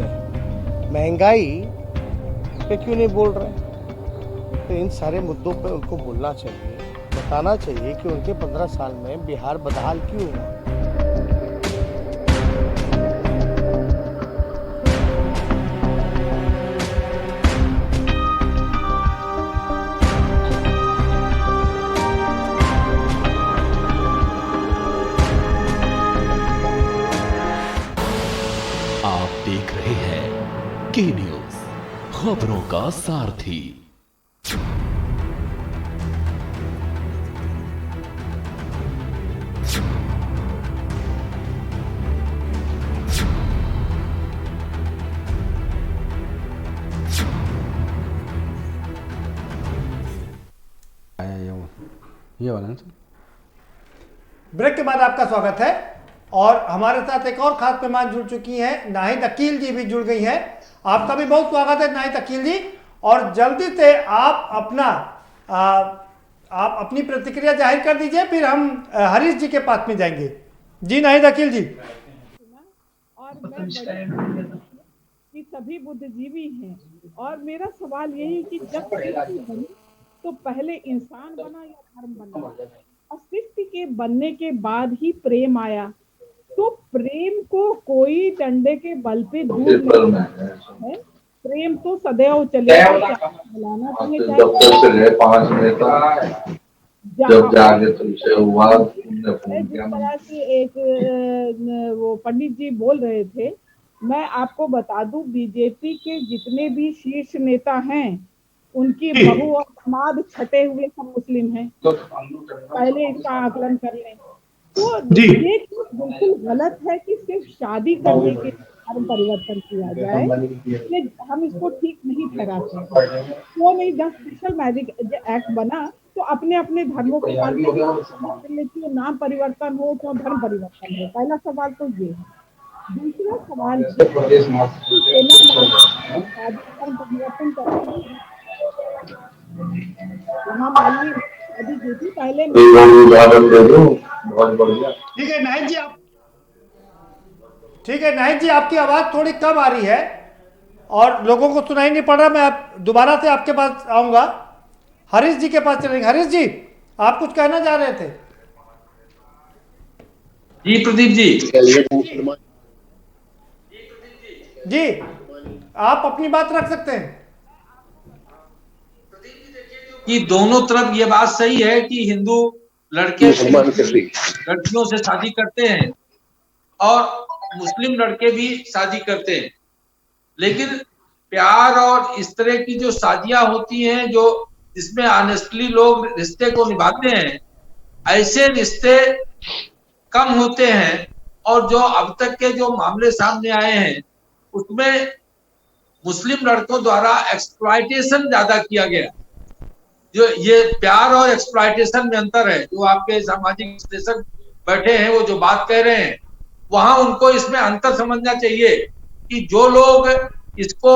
Speaker 14: महंगाई पे क्यों नहीं बोल रहे? तो इन सारे मुद्दों पे उनको बोलना चाहिए, बताना चाहिए कि उनके 15 साल में बिहार बदहाल क्यों हुआ।
Speaker 9: आप देख रहे हैं के न्यूज, खबरों का सारथी।
Speaker 8: ये वाला ना।
Speaker 2: ब्रेक के बाद आपका स्वागत है और हमारे साथ एक और खास मेहमान जुड़ चुकी हैं, नाहिद अकील जी भी जुड़ गई हैं। आपका भी बहुत स्वागत है नाहिद अकील जी, और जल्दी से आप अपनी प्रतिक्रिया जाहिर कर दीजिए, फिर हम हरीश जी के पास में जाएंगे। जी नाहिद अकील जी।
Speaker 6: और मैं कि सभी बुद्धिजीवी हैं, और मेरा सवाल यही कि जब बनी तो पहले इंसान बना या धर्म बना? अस्तित्व के बनने के बाद ही प्रेम आया, तो प्रेम को कोई डंडे के बल पे दूर नहीं है। प्रेम तो सदैव चलेगा। जब जागे तुमसे हुआ, जिस तरह से एक वो पंडित जी बोल रहे थे, मैं आपको बता दूं, बीजेपी के जितने भी शीर्ष नेता हैं उनकी बहू और दामाद छटे हुए सब मुस्लिम हैं। पहले इसका आकलन कर लें। तो ये बिल्कुल गलत है कि सिर्फ शादी करने के धर्म परिवर्तन किया जाए, ये हम इसको ठीक नहीं ठहराते। वो नहीं, जब स्पेशल मैरिज एक्ट बना तो अपने अपने धर्मों के नाम परिवर्तन हो तो धर्म परिवर्तन हो। पहला सवाल तो ये है। दूसरा सवाल परिवर्तन करते पहले।
Speaker 2: ठीक है नाहिद जी, आप ठीक है नाहिद जी, आपकी आवाज थोड़ी कम आ रही है और लोगों को सुनाई नहीं पड़ रहा। मैं दोबारा से आपके पास आऊंगा, हरीश जी के पास चलेंगे। हरीश जी, आप कुछ कहना चाह रहे थे?
Speaker 4: जी प्रदीप जी।
Speaker 2: जी आप अपनी बात रख सकते हैं।
Speaker 4: कि दोनों तरफ ये बात सही है कि हिंदू लड़के लड़कियों से शादी करते हैं और मुस्लिम लड़के भी शादी करते हैं, लेकिन प्यार और इस तरह की जो शादियां होती हैं जो जिसमें ऑनेस्टली लोग रिश्ते को निभाते हैं, ऐसे रिश्ते कम होते हैं। और जो अब तक के जो मामले सामने आए हैं उसमें मुस्लिम लड़कों द्वारा एक्सप्लॉयटेशन ज्यादा किया गया। जो ये प्यार और एक्सप्लॉयटेशन में अंतर है। जो आपके सामाजिक विश्लेषक बैठे हैं वो जो बात कह रहे हैं वहां उनको इसमें अंतर समझना चाहिए कि जो लोग इसको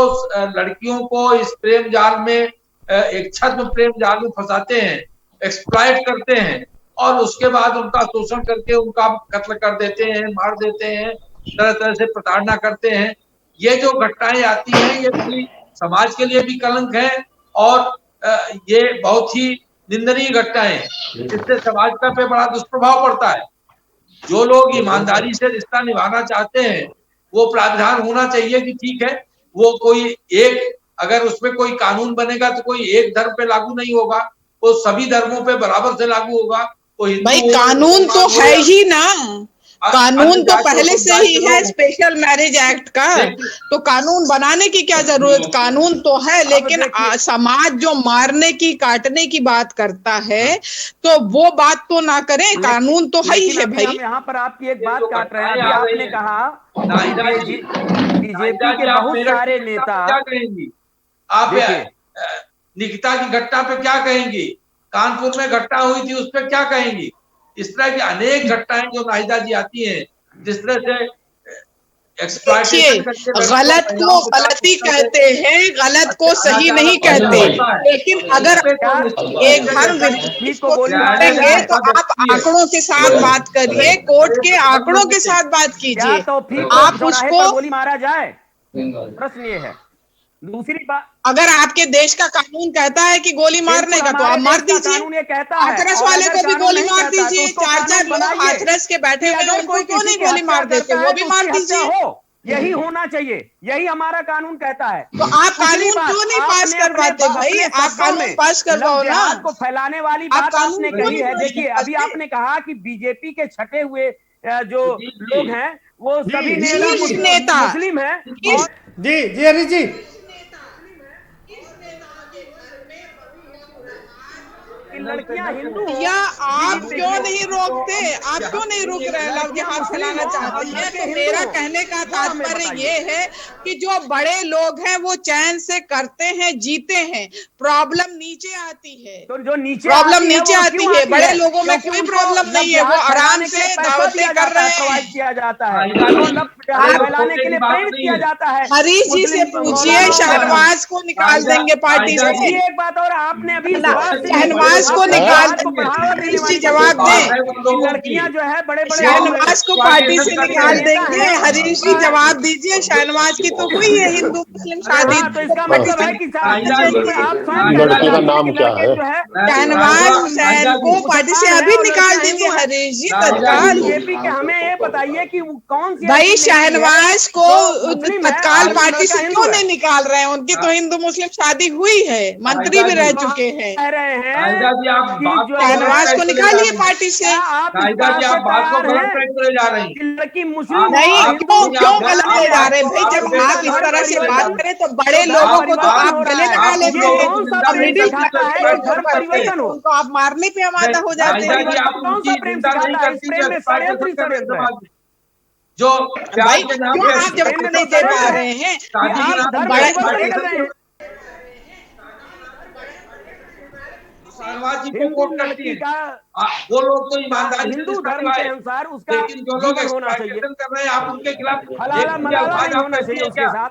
Speaker 4: लड़कियों को इस प्रेम जाल में एक छद्म प्रेम जाल में फंसाते हैं, एक्सप्लॉयट करते हैं और उसके बाद उनका शोषण करके उनका कत्ल कर देते हैं, मार देते हैं, तरह तरह से प्रताड़ना करते हैं। ये जो घटनाएं आती हैं ये पूरी समाज के लिए भी कलंक है और ये बहुत ही निंदनीय घटनाएं हैं। इससे समाज पे बड़ा दुष्प्रभाव पड़ता है। जो लोग ईमानदारी से रिश्ता निभाना चाहते हैं वो प्रावधान होना चाहिए कि ठीक है वो कोई एक, अगर उसमें कोई कानून बनेगा तो कोई एक धर्म पे लागू नहीं होगा, वो सभी धर्मों पे बराबर से लागू होगा।
Speaker 6: भाई कानून तो है ही ना, कानून तो पहले से ही है स्पेशल मैरिज एक्ट का, तो कानून बनाने की क्या जरूरत, कानून तो है। लेकिन समाज जो मारने की काटने की बात करता है तो वो बात तो ना करें, कानून तो है ही है भाई।
Speaker 7: यहाँ पर आपकी एक बात काट रहे हैं। अभी आपने कहा बीजेपी के बहुत सारे नेता,
Speaker 4: क्या कहेंगी आप निकिता की घटना पे क्या कहेंगी, कानपुर में घटना हुई थी उस पर क्या कहेंगी। इस तरह की अनेक घटनाएं जो नाहिदा जी आती हैं जिस तरह से
Speaker 6: गलत को गलती कहते हैं, गलत को सही नहीं कहते। लेकिन अगर एक हर को बोलेंगे तो आप आंकड़ों के साथ बात करिए, कोर्ट के आंकड़ों के साथ बात कीजिए। आप उसको
Speaker 7: गोली मारा जाए, प्रश्न ये है। दूसरी बात,
Speaker 6: अगर आपके देश का कानून कहता है कि गोली मारने का तो आप मार दीजिए, हाथरस वाले को भी गोली मार दीजिए। 4 लोग हाथरस के बैठे हुए उनको क्यों नहीं गोली मार देते, वो भी मार दीजिए।
Speaker 7: यही होना चाहिए, यही हमारा कानून कहता है।
Speaker 6: तो आप कानून क्यों नहीं पास करवाते भाई, आप कानून पास करवाओ ना।
Speaker 7: को फैलाने वाली बात आपने कही है। देखिए अभी आपने कहा कि बीजेपी के छटे हुए जो लोग हैं वो सभी नेता मुस्लिम है।
Speaker 2: जी हरी जी,
Speaker 7: लड़कियां हिंदू
Speaker 6: या आप क्यों नहीं रोकते, आप क्यों नहीं रोक रहे हैं, लव जिहाद फैलाना चाहते हैं। तो मेरा कहने का तात्पर्य ये है कि जो बड़े लोग हैं वो चैन से करते हैं, जीते हैं, प्रॉब्लम नीचे आती है।
Speaker 7: तो जो नीचे
Speaker 6: प्रॉब्लम नीचे आती है, बड़े लोगों में कोई प्रॉब्लम नहीं है, वो आराम से दावतें कर रहे हैं,
Speaker 7: किया जाता है, फैलाने के लिए प्रेरित किया जाता है।
Speaker 6: हरीश जी से पूछिए, शहनवाज को निकाल देंगे पार्टी से।
Speaker 7: एक बात और आपने अभी
Speaker 6: शहनवाज को निकाल देंगे, हरीश जी जवाब दें।
Speaker 7: लड़कियां जो है बड़े बड़े
Speaker 6: शहनवाज को पार्टी से निकाल देंगे, हरीश जी जवाब दीजिए। शहनवाज की तो हुई है हिंदू मुस्लिम शादी,
Speaker 7: तो इसका मतलब है कि
Speaker 5: लड़के का नाम क्या है,
Speaker 6: शहनवाज सैन को पार्टी से अभी निकाल दीजिए हरीश जी तत्काल।
Speaker 7: हमें ये बताइए कि कौन सी
Speaker 6: भाई शहनवाज को तत्काल पार्टी से क्यों नहीं निकाल रहे हैं, उनकी तो हिंदू मुस्लिम शादी हुई है, मंत्री भी रह चुके हैं। शहनवाज को निकालिए पार्टी से।
Speaker 7: लड़की मुस्लिम
Speaker 6: नहीं, क्यों गलत ले जा रहे हैं भाई। जब आप इस तरह से बात करें तो बड़े लोगों को तो आप गले लगा लेते हैं, उनको आप मारने पे आमादा हो जाते हैं।
Speaker 4: जो
Speaker 6: भाई क्यों आप जवाब नहीं दे पा रहे हैं,
Speaker 4: जी को वोट करती है वो लोग तो ईमानदारी
Speaker 7: हिंदू धर्म के अनुसार उसका
Speaker 4: लेकिन जो लोग
Speaker 7: होना चाहिए,
Speaker 4: कर रहे हैं आप उनके खिलाफ
Speaker 7: होना चाहिए उसके साथ।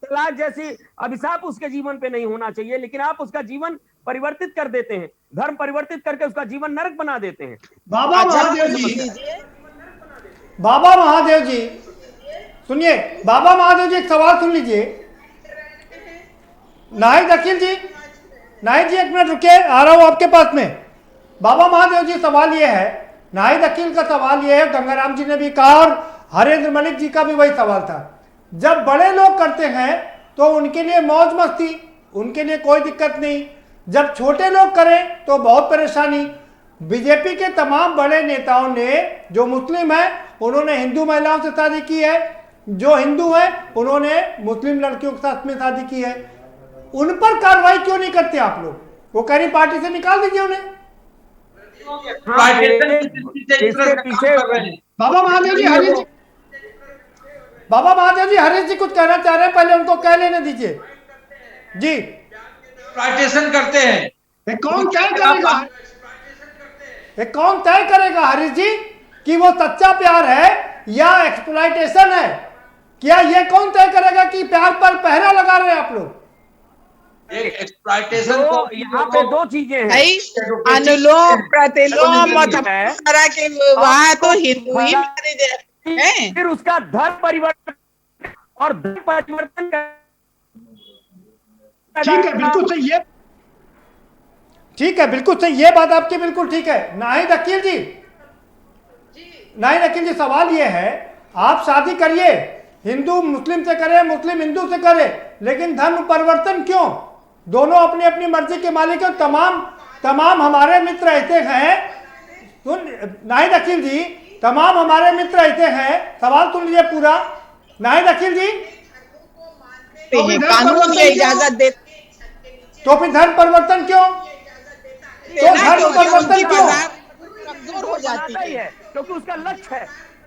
Speaker 7: तलाक जैसी अभिशाप उसके जीवन पे नहीं होना चाहिए, लेकिन आप उसका जीवन परिवर्तित कर देते हैं, धर्म परिवर्तित करके उसका जीवन नरक बना देते हैं।
Speaker 2: बाबा महादेव जी सुनिए, बाबा महादेव जी एक सवाल सुन लीजिए। नाहिद अकील जी, नाहिद जी एक मिनट रुकिए, आ रहा हूं आपके पास में। बाबा महादेव जी सवाल ये है नाहिद अकील का सवाल यह है, गंगाराम जी ने भी कहा और हरेंद्र मलिक जी का भी वही सवाल था, जब बड़े लोग करते हैं तो उनके लिए मौज मस्ती, उनके लिए कोई दिक्कत नहीं, जब छोटे लोग करें तो बहुत परेशानी। बीजेपी के तमाम बड़े नेताओं ने, जो मुस्लिम हैं उन्होंने हिंदू महिलाओं से शादी की है, जो हिंदू हैं उन्होंने मुस्लिम लड़कियों के साथ में शादी की है, उन पर कार्रवाई क्यों नहीं करते आप लोग? वो कह रही पार्टी से निकाल दीजिए उन्हें। बाबा महादेव जी हरीश जी कुछ कहना चाह रहे हैं, पहले उनको कह लेने दीजिए जी।
Speaker 4: एक्सप्लॉयटेशन करते हैं,
Speaker 2: कौन तय करेगा हरीश जी कि वो सच्चा प्यार है या एक्सप्लॉयटेशन है? क्या ये कौन तय करेगा कि प्यार पर पहरा लगा रहे हैं आप लोग?
Speaker 4: एक्सप्लॉयटेशन को
Speaker 7: यहाँ पे दो चीजें हैं,
Speaker 6: अनुलोम प्रतिलोम के वहाँ तो हिंदू ही हैं,
Speaker 7: फिर उसका धर्म परिवर्तन और धर्म परिवर्तन
Speaker 2: ठीक है, बिल्कुल सही है, ठीक है, बिल्कुल सही, ये बात आपकी बिल्कुल ठीक है। नाहिद अकील जी सवाल ये है, आप शादी करिए, हिंदू मुस्लिम से करे, मुस्लिम हिंदू से करे, लेकिन धर्म परिवर्तन क्यों? दोनों अपनी अपनी मर्जी के मालिक हैं। तमाम हमारे मित्र ऐसे हैं, नाहिद अकील जी, तमाम हमारे मित्र ऐसे हैं, सवाल सुन लीजिए पूरा। नाहिद अकील जी,
Speaker 6: कानून ये इजाजत दे,
Speaker 2: तो फिर धर्म परिवर्तन क्यों? तो धर्म परिवर्तन क्यों?
Speaker 6: कमजोर हो जाती है,
Speaker 7: क्योंकि उसका लक्ष्य है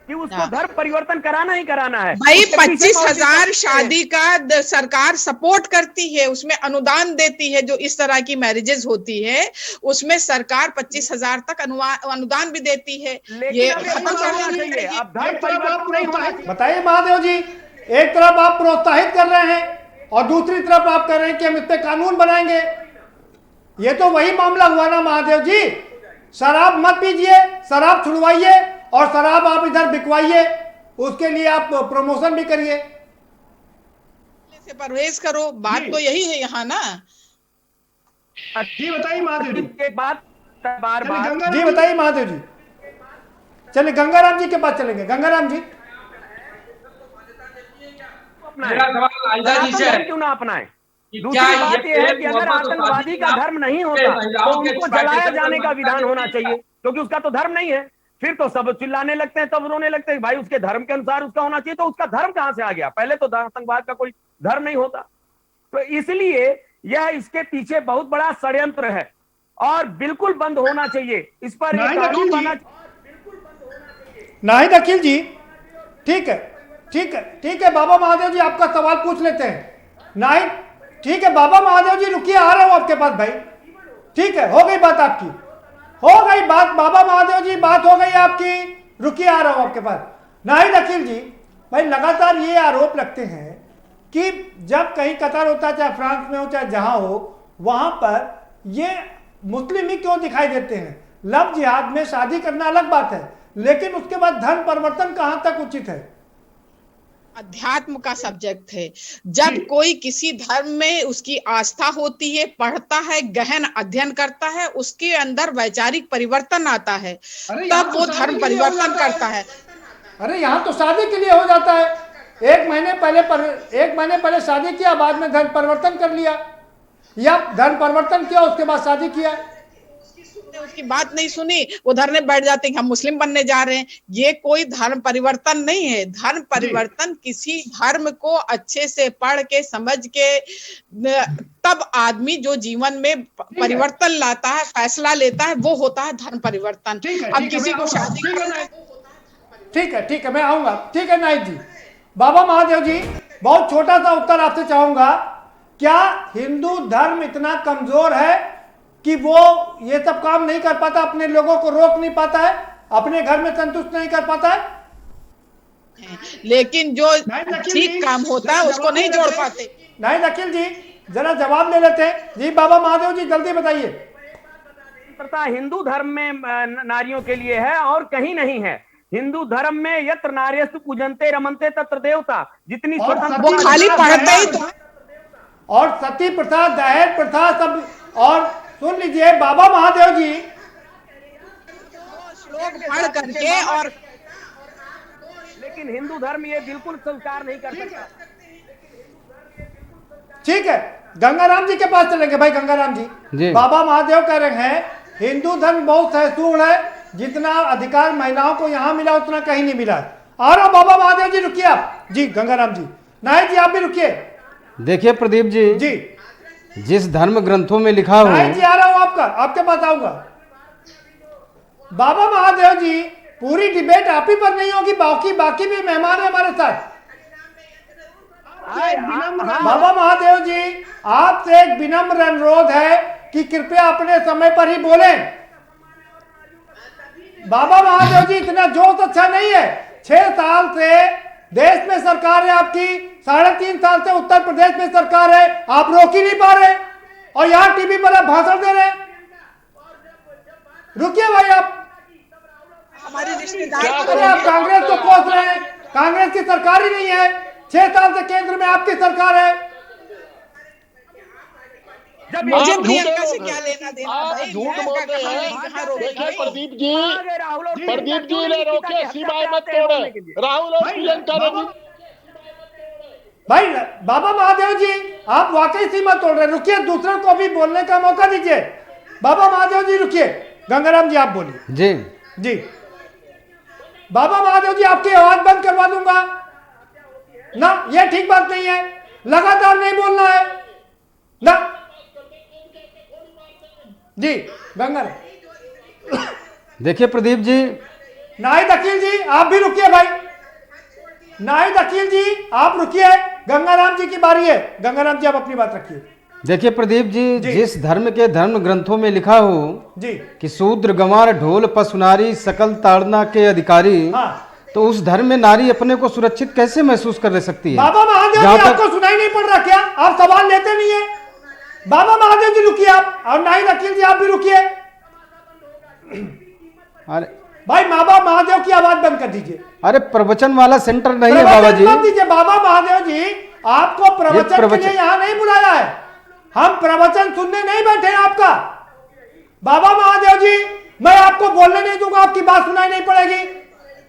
Speaker 7: कि उसको धर्म परिवर्तन कराना ही कराना है।
Speaker 6: भाई 25,000 शादी का सरकार सपोर्ट करती है, उसमें अनुदान देती है, जो इस तरह की मैरिजेस होती है उसमें सरकार 25,000 तक अनुदान भी देती है। ये
Speaker 2: बताइए महादेव जी, एक तरफ आप प्रोत्साहित कर रहे हैं और दूसरी तरफ आप कह रहे हैं कि हम इस पे कानून बनाएंगे। ये तो वही मामला हुआ ना महादेव जी, शराब मत पीजिए, शराब छुड़वाइए और शराब आप इधर बिकवाइए, उसके लिए आप प्रमोशन भी करिए,
Speaker 6: से परहेज करो। बात तो यही है यहाँ ना।
Speaker 2: जी बताइए महादेव जी,
Speaker 7: बार
Speaker 2: जी बताइए महादेव जी। चलिए गंगाराम जी के पास चलेंगे। गंगाराम जी,
Speaker 7: क्यों ना अपनाए? दूसरी बात यह है कि अगर आतंकवादी का धर्म नहीं होता तो उनको जलाया जाने का विधान होना चाहिए, क्योंकि उसका तो धर्म नहीं है। फिर तो सब चिल्लाने लगते हैं, तब रोने लगते हैं भाई उसके धर्म के अनुसार उसका होना चाहिए, तो उसका धर्म कहां से आ गया? पहले तो आतंकवाद का कोई धर्म नहीं होता। तो इसलिए यह इसके पीछे बहुत बड़ा षड्यंत्र है और बिल्कुल बंद होना चाहिए। इस पर
Speaker 2: नाहिद अकील जी, ठीक है बाबा महादेव जी आपका सवाल पूछ लेते हैं। नाहिद, ठीक है बाबा महादेव जी, रुकिए, आ रहा हूं आपके पास भाई। ठीक है, हो गई बात आपकी, हो गई बात बाबा महादेव जी, बात हो गई आपकी, रुकिए आ रहा हूं आपके पास। नाहिद अकील जी भाई, लगातार ये आरोप लगते हैं कि जब कहीं कतर होता है, चाहे फ्रांस में हो चाहे जहां हो, वहां पर ये मुस्लिम ही क्यों दिखाई देते हैं? लव जिहाद में शादी करना अलग बात है, लेकिन उसके बाद धर्म परिवर्तन कहां तक उचित है?
Speaker 6: अध्यात्म का सब्जेक्ट है। जब कोई किसी धर्म में उसकी आस्था होती है, पढ़ता है, गहन अध्ययन करता है, उसके अंदर वैचारिक परिवर्तन आता है, तब वो धर्म परिवर्तन करता है।
Speaker 2: अरे यहाँ तो शादी के लिए हो जाता है, एक महीने पहले शादी किया, बाद में धर्म परिवर्तन कर लिया, या धर्म परिवर्तन किया उसके बाद शादी किया,
Speaker 6: उसकी बात नहीं सुनी, वो धरने बैठ जाते हैं हम मुस्लिम बनने जा रहे हैं। ये कोई धर्म परिवर्तन नहीं है। धर्म परिवर्तन किसी धर्म को अच्छे से पढ़ के समझ के तब आदमी जो जीवन में परिवर्तन लाता है, फैसला लेता है, वो होता है धर्म परिवर्तन। अब किसी को शादी करना है,
Speaker 2: ठीक है मैं आऊंगा। ठीक है नाहिद जी। बाबा महादेव जी, बहुत छोटा सा उत्तर आपसे चाहूंगा, क्या हिंदू धर्म इतना कमजोर है कि वो ये सब काम नहीं कर पाता, अपने लोगों को रोक नहीं पाता है, अपने घर में संतुष्ट नहीं कर पाता है?
Speaker 6: लेकिन जो ठीक काम होता है उसको नहीं जोड़ पाते।
Speaker 2: नाहिद अकील जी जरा जवाब ले लेते हैं। जी बाबा महादेव जी जल्दी बताइए।
Speaker 7: प्रथा हिंदू धर्म में नारियों के लिए है और कहीं नहीं है। हिंदू धर्म में यत्र नार्यस्तु पूजन्ते रमन्ते तत्र देवता, जितनी
Speaker 6: वो खाली पढ़ते ही तो,
Speaker 2: और सती प्रथा, दहेज प्रथा सब। और सुन लीजिए बाबा महादेव जी,
Speaker 15: करके और
Speaker 16: लेकिन हिंदू धर्म ये बिल्कुल स्वीकार नहीं कर सकता।
Speaker 2: ठीक है, गंगाराम जी के पास चलेंगे। भाई गंगाराम जी, बाबा महादेव कह रहे हैं हिंदू धर्म बहुत सहिष्णु है, जितना अधिकार महिलाओं को यहाँ मिला उतना कहीं नहीं मिला। और बाबा महादेव जी रुकिए आप। जी गंगाराम जी, नायक जी आप भी रुकिए।
Speaker 8: देखिए प्रदीप जी, जिस धर्म ग्रंथों में लिखा हो,
Speaker 2: नायक जी आ रहा हूं आपके पास आऊंगा। बाबा महादेव जी, पूरी डिबेट आप ही पर नहीं होगी, बाकी भी मेहमान है हमारे साथ। बाबा महादेव जी, आपसे एक विनम्र अनुरोध है कि कृपया अपने समय पर ही बोलें। बाबा महादेव जी, इतना जोश अच्छा नहीं है। 6 साल से देश में सरकार है आपकी, 3.5 साल से उत्तर प्रदेश में सरकार है, आप रोक ही नहीं पा रहे, और यहाँ टीवी पर आप भाषण दे रहे हैं। रुकिए भाई, आप
Speaker 15: हमारी रिश्तेदार
Speaker 2: आप कांग्रेस को कोस रहे हैं। कांग्रेस की सरकार ही नहीं है, 6 साल से केंद्र में आपकी सरकार है।
Speaker 15: मुझे प्रियंका से क्या लेना देना?
Speaker 5: झूठ बोलते हैं। देखिए प्रदीप जी ने रोके, सीमाएं मत तोड़े। राहुल और प्रियंका ने भी।
Speaker 2: भाई बाबा महादेव जी, आप वाकई सीमा तोड़ रहे हैं। रुकिए, दूसरों को भी बोलने का मौका दीजिए। बाबा महादेव जी रुकिए। गंगाराम जी आप बोलिए। जी बाबा महादेव जी, आपकी आवाज बंद करवा दूंगा ना, ये ठीक बात नहीं है। लगातार नहीं बोलना है ना। जी गंगाराम।
Speaker 8: देखिए प्रदीप जी,
Speaker 2: नाहिद अकील जी आप भी रुकिए। भाई नाहिद अकील जी आप रुकिए, गंगाराम जी की बारी है। गंगाराम जी आप अपनी बात रखिए।
Speaker 8: देखिए प्रदीप जी, जिस धर्म के धर्म ग्रंथों में लिखा हो कि शूद्र गंवार ढोल पसुनारी सकल ताड़ना के अधिकारी, तो उस धर्म में नारी अपने को सुरक्षित कैसे महसूस कर सकती है?
Speaker 2: बाबा महादेव जी, आपको सुनाई नहीं पड़ रहा क्या? आप सवाल लेते नहीं है। बाबा महादेव जी रुकिए आप, और नाहिद अकील जी आप भी रुकिए।
Speaker 8: अरे
Speaker 2: भाई बाबा महादेव की आवाज बंद कर दीजिए।
Speaker 8: अरे प्रवचन वाला सेंटर नहीं है बाबा जी।
Speaker 2: बंद दीजिए। बाबा महादेव जी, आपको प्रवचन के लिए यहाँ नहीं बुलाया है, हम प्रवचन सुनने नहीं बैठे हैं आपका। बाबा महादेव जी, मैं आपको बोलने नहीं दूंगा, आपकी बात सुनाई नहीं पड़ेगी।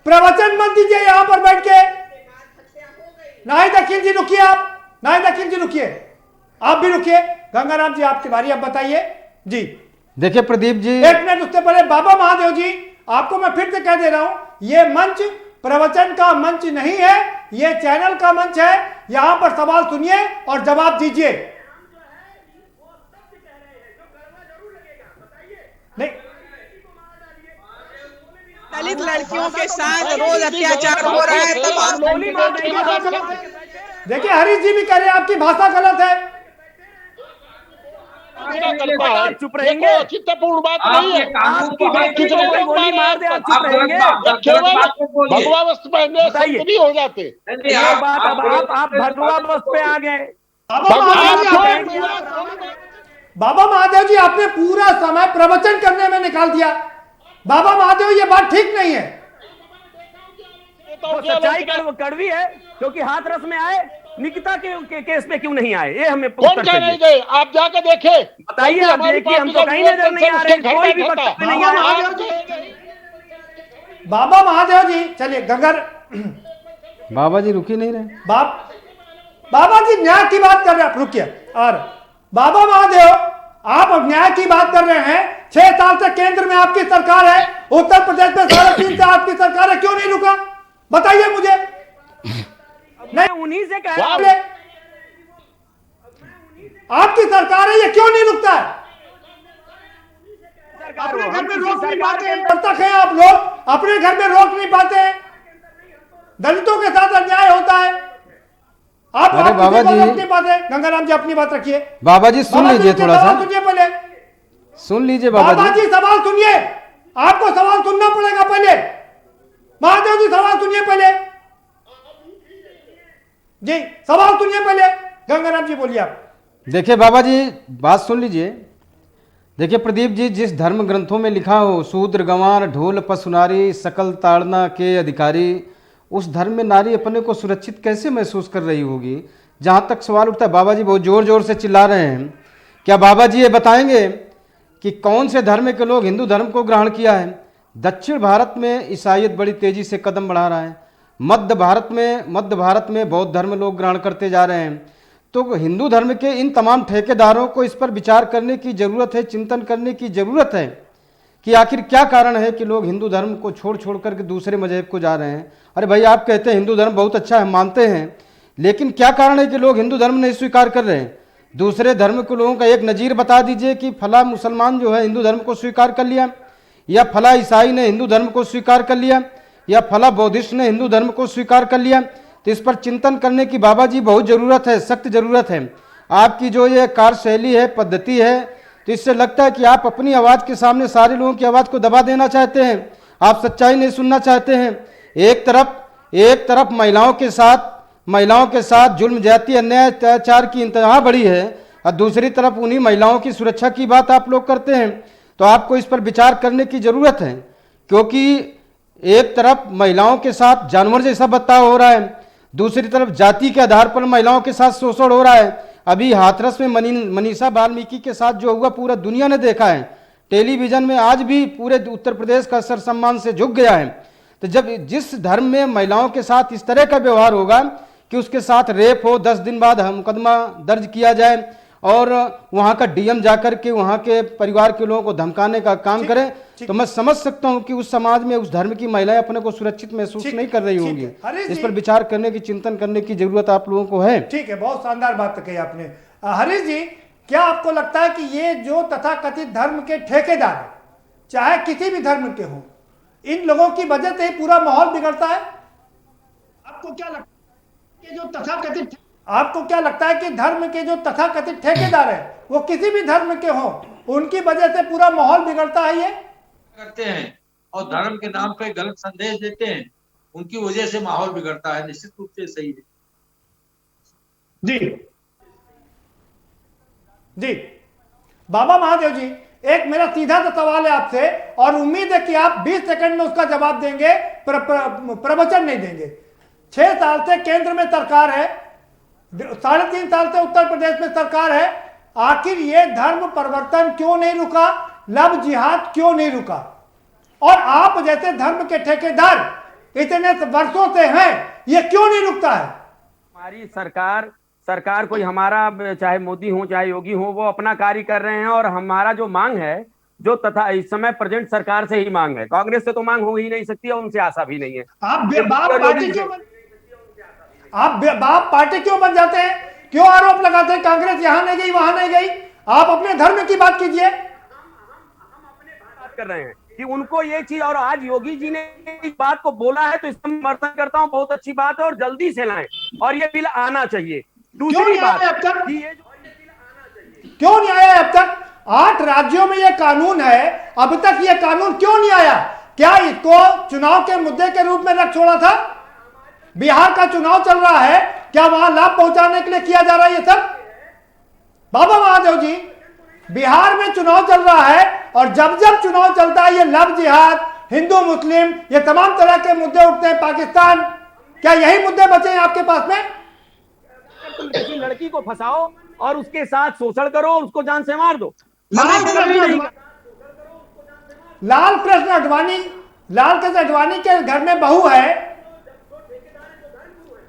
Speaker 2: प्रवचन मत दीजिए यहाँ पर बैठ के। नाहिद अकील जी रुकिए आप। नाहिद अकील जी रुकिए, आप भी रुकिए। गंगाराम जी आपकी बारी, आप बताइए। जी
Speaker 8: देखिए प्रदीप जी,
Speaker 2: 1 मिनट उससे पहले बाबा महादेव जी, आपको मैं फिर से कह दे रहा हूं, ये मंच प्रवचन का मंच नहीं है, ये चैनल का मंच है। यहां पर सवाल सुनिए और जवाब दीजिए। नहीं,
Speaker 15: दलित लड़कियों के साथ रोज अत्याचार हो रहा है, तब आप गोली मार देंगे।
Speaker 2: देखिए हरीश जी भी कह रहे हैं आपकी भाषा गलत है।
Speaker 16: चुप रहेंगे?
Speaker 5: चित्तपूर्ण बात नहीं है।
Speaker 16: गोली मार दे, आप चुप रहेंगे?
Speaker 5: भगवा वस्त्र पहनने से नहीं हो जाते।
Speaker 16: ये बात अब आप भगवा वस्त्र पे आ गए।
Speaker 2: बाबा महादेव जी, आपने पूरा समय प्रवचन करने में निकाल दिया। बाबा महादेव, ये बात ठीक नहीं है।
Speaker 16: तो सच्चाई कड़वी है, क्योंकि हाथ रस में आए, निकिता के केस में क्यों नहीं आए? ये हमें
Speaker 5: कौन कह नहीं गए? आप जाके देखें,
Speaker 16: बताइए। आप देखिए, हम तो कहीं नजर नहीं आ रहे, कोई भी वक्त नहीं आ रहा।
Speaker 2: बाबा महादेव जी चलिए। गंगर
Speaker 8: बाबा जी रुकी नहीं रहे।
Speaker 2: बाबा जी न्याय की बात कर रहे हैं, आप रुकिए। और बाबा महादेव, आप न्याय की बात कर रहे हैं। 6 साल से केंद्र में आपकी सरकार है, उत्तर प्रदेश में 3.5 साल आपकी सरकार है, क्यों नहीं रुका? बताइए मुझे।
Speaker 16: नहीं, उन्हीं से कह रहा हूं।
Speaker 2: आपकी सरकार है, ये क्यों नहीं रुकता है?
Speaker 16: अपने घर में रोक नहीं पाते।
Speaker 2: कब तक है आप लोग अपने घर में रोक नहीं पाते? दलितों के साथ अन्याय होता है, आप बाबा जी रोक नहीं पाते। गंगाराम जी अपनी बात रखिए।
Speaker 8: बाबा जी सुन लीजिए, थोड़ा सा
Speaker 2: सुनिए पहले।
Speaker 8: सुन लीजिए बाबा
Speaker 2: जी, सवाल सुनिए। आपको सवाल सुनना पड़ेगा पहले। महादेव जी सवाल सुनिए पहले। जी सवाल सुनिए पहले। गंगाराम जी बोलिए आप।
Speaker 8: देखिए बाबा जी, बात सुन लीजिए। देखिए प्रदीप जी, जिस धर्म ग्रंथों में लिखा हो शूद्र गंवार ढोल पसुनारी सकल ताड़ना के अधिकारी, उस धर्म में नारी अपने को सुरक्षित कैसे महसूस कर रही होगी? जहाँ तक सवाल उठता है, बाबा जी बहुत जोर जोर से चिल्ला रहे हैं। क्या बाबा जी ये बताएंगे कि कौन से धर्म के लोग हिंदू धर्म को ग्रहण किया है? दक्षिण भारत में ईसाईयत बड़ी तेजी से कदम बढ़ा रहा है, मध्य भारत में बौद्ध धर्म लोग ग्रहण करते जा रहे हैं। तो हिंदू धर्म के इन तमाम ठेकेदारों को इस पर विचार करने की ज़रूरत है, चिंतन करने की ज़रूरत है कि आखिर क्या कारण है कि लोग हिंदू धर्म को छोड़ करके दूसरे मजहब को जा रहे हैं। अरे भाई, आप कहते हैं हिंदू धर्म बहुत अच्छा है, मानते हैं, लेकिन क्या कारण है कि लोग हिंदू धर्म नहीं स्वीकार कर रहे हैं? दूसरे धर्म के लोगों का एक नज़ीर बता दीजिए कि फला मुसलमान जो है हिंदू धर्म को स्वीकार कर लिया, या फला ईसाई ने हिंदू धर्म को स्वीकार कर लिया, या फला बौद्धिस्ट ने हिंदू धर्म को स्वीकार कर लिया। तो इस पर चिंतन करने की बाबा जी बहुत ज़रूरत है, सख्त ज़रूरत है। आपकी जो ये कार्यशैली है, पद्धति है, तो इससे लगता है कि आप अपनी आवाज़ के सामने सारे लोगों की आवाज़ को दबा देना चाहते हैं, आप सच्चाई नहीं सुनना चाहते हैं। एक तरफ महिलाओं के साथ जुल्म, जाति, अन्याय, अत्याचार की इंतहा बढ़ी है, और दूसरी तरफ उन्हीं महिलाओं की सुरक्षा की बात आप लोग करते हैं। तो आपको इस पर विचार करने की ज़रूरत है, क्योंकि एक तरफ महिलाओं के साथ जानवर जैसा बर्ताव हो रहा है, दूसरी तरफ जाति के आधार पर महिलाओं के साथ शोषण हो रहा है। अभी हाथरस में मनीषा वाल्मीकि के साथ जो हुआ पूरा दुनिया ने देखा है, टेलीविजन में आज भी पूरे उत्तर प्रदेश का सर सम्मान से झुक गया है। तो जब जिस धर्म में महिलाओं के साथ इस तरह का व्यवहार होगा कि उसके साथ रेप हो, 10 दिन बाद मुकदमा दर्ज किया जाए और वहाँ का डीएम जाकर के वहाँ के परिवार के लोगों को धमकाने का काम करें, तो मैं समझ सकता हूँ कि उस समाज में उस धर्म की महिलाएं अपने को सुरक्षित महसूस नहीं कर रही होंगी। इस पर विचार करने की, चिंतन करने की जरूरत आप लोगों को है।
Speaker 2: ठीक है, बहुत शानदार बात कही आपने। हरीश जी, क्या आपको लगता है कि ये जो तथाकथित धर्म के ठेकेदार हैं, चाहे किसी भी धर्म के हों, इन लोगों की वजह से पूरा माहौल बिगड़ता है? आपको क्या लगता है कि धर्म के जो तथाकथित ठेकेदार हैं, वो किसी भी धर्म के हों, उनकी वजह से पूरा माहौल बिगड़ता है? ये
Speaker 4: करते हैं और धर्म के नाम पे गलत संदेश देते हैं, उनकी वजह से माहौल बिगड़ता है। निश्चित रूप से सही है
Speaker 2: जी। बाबा महादेव जी, एक मेरा सीधा सा सवाल है आपसे, और उम्मीद है कि आप 20 सेकंड में उसका जवाब देंगे, प्रवचन नहीं देंगे। 6 साल से केंद्र में सरकार है, 3.5 साल से उत्तर प्रदेश में सरकार है, आखिर ये धर्म परिवर्तन क्यों नहीं रुका? लव जिहाद क्यों नहीं रुका? और आप जैसे धर्म के ठेकेदार इतने वर्षों से हैं, ये क्यों नहीं रुकता है?
Speaker 16: हमारी सरकार कोई हमारा, चाहे मोदी हो चाहे योगी हो, वो अपना कार्य कर रहे हैं, और हमारा जो मांग है, जो तथा इस समय प्रेजेंट सरकार से ही मांग है, कांग्रेस से तो मांग हो ही नहीं सकती और उनसे आशा भी नहीं है।
Speaker 2: आप बाप पार्टी क्यों बन जाते हैं? क्यों आरोप लगाते हैं कांग्रेस यहां नहीं गई, वहां नहीं गई? आप अपने धर्म की बात कीजिए।
Speaker 16: हम अपने बात कर रहे हैं कि उनको ये चीज, और आज योगी जी ने इस बात को बोला है, तो इसका समर्थन करता हूं, बहुत अच्छी बात है, और जल्दी से लाएं, और ये बिल आना चाहिए। दूसरी बात,
Speaker 2: क्यों नहीं आया अब तक? 8 राज्यों में यह कानून है, अब तक यह कानून क्यों नहीं आया? क्या इसको चुनाव के मुद्दे के रूप में रख छोड़ा था? बिहार का चुनाव चल रहा है, क्या वहां लाभ पहुंचाने के लिए किया जा रहा है ये सब? बाबा महादेव जी, बिहार में चुनाव चल रहा है, और जब जब चुनाव चलता है, ये लव जिहाद, हिंदू मुस्लिम, ये तमाम तरह के मुद्दे उठते हैं। पाकिस्तान, क्या यही मुद्दे बचे हैं आपके पास में?
Speaker 16: तुम किसी लड़की को फंसाओ और उसके साथ शोषण करो, उसको जान से मार दो।
Speaker 2: लाल कृष्ण अडवाणी के घर में बहू है,